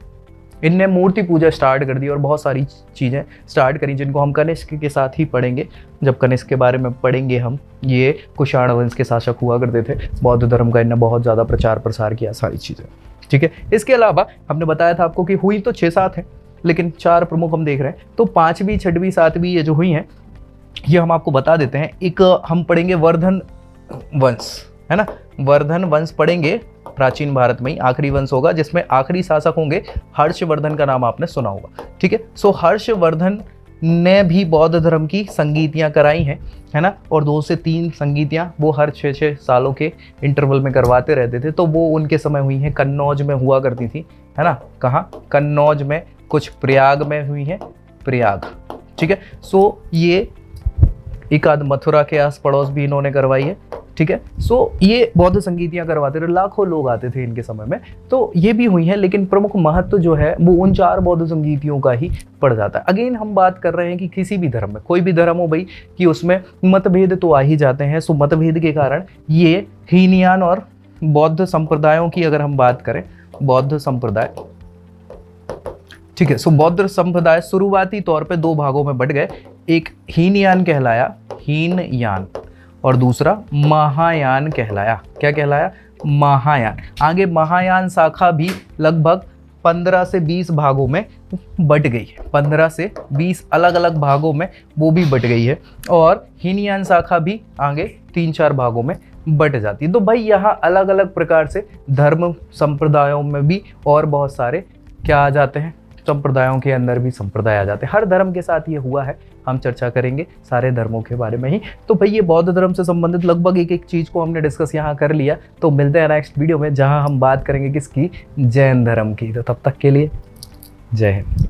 इनने मूर्ति पूजा स्टार्ट कर दी और बहुत सारी चीज़ें स्टार्ट करी, जिनको हम कनिष्क के साथ ही पढ़ेंगे। जब कनिष्क के बारे में पढ़ेंगे हम, ये कुषाण वंश के शासक हुआ करते थे, बौद्ध धर्म का इनने बहुत ज़्यादा प्रचार प्रसार किया, सारी चीज़ें, ठीक है। इसके अलावा हमने बताया था आपको कि हुई तो 6-7 हैं, लेकिन 4 प्रमुख हम देख रहे हैं। तो 5वीं 6वीं 7वीं ये जो हुई हैं, ये हम आपको बता देते हैं। एक हम पढ़ेंगे वर्धन वंश, है ना, वर्धन वंश पढ़ेंगे, प्राचीन भारत में ही आखिरी वंश होगा, जिसमें आखिरी शासक होंगे हर्षवर्धन, का नाम आपने सुना होगा, ठीक है। सो हर्षवर्धन ने भी बौद्ध धर्म की संगीतियां कराई हैं, है ना, और 2 से 3 संगीतियां वो हर 6-6 सालों के इंटरवल में करवाते रहते थे। तो वो उनके समय हुई हैं, कन्नौज में हुआ करती थी, है ना, कहाँ, कन्नौज में, कुछ प्रयाग में हुई हैं, प्रयाग, ठीक है। सो ये एक आध मथुरा के आस पड़ोस भी इन्होंने करवाई है, ठीक है। सो ये बौद्ध संगीतियां करवाते थे, लाखों लोग आते थे इनके समय में, तो ये भी हुई हैं। लेकिन प्रमुख महत्व जो है वो उन 4 बौद्ध संगीतियों का ही पड़ जाता है। अगेन हम बात कर रहे हैं कि किसी भी धर्म में, कोई भी धर्म हो भाई, कि उसमें मतभेद तो आ ही जाते हैं। सो मतभेद के कारण ये हीनयान और बौद्ध संप्रदायों की अगर हम बात करें, बौद्ध संप्रदाय, ठीक है। सो बौद्ध संप्रदाय शुरुआती तौर पे 2 भागों में बट गए, एक हीनयान कहलाया, हीनयान, और दूसरा महायान कहलाया। क्या कहलाया, महायान। आगे महायान शाखा भी लगभग 15 से 20 भागों में बट गई है, 15 से 20 अलग अलग भागों में वो भी बट गई है, और हीनयान शाखा भी आगे 3-4 भागों में बट जाती है। तो भाई यहाँ अलग अलग प्रकार से धर्म संप्रदायों में भी और बहुत सारे क्या आ जाते हैं, संप्रदायों के अंदर भी संप्रदाय आ जाते हैं। हर धर्म के साथ ये हुआ है, हम चर्चा करेंगे सारे धर्मों के बारे में ही। तो भाई ये बौद्ध धर्म से संबंधित लगभग एक चीज़ को हमने डिस्कस यहाँ कर लिया। तो मिलते हैं नेक्स्ट वीडियो में, जहाँ हम बात करेंगे किसकी, जैन धर्म की। तो तब तक के लिए जय हिंद।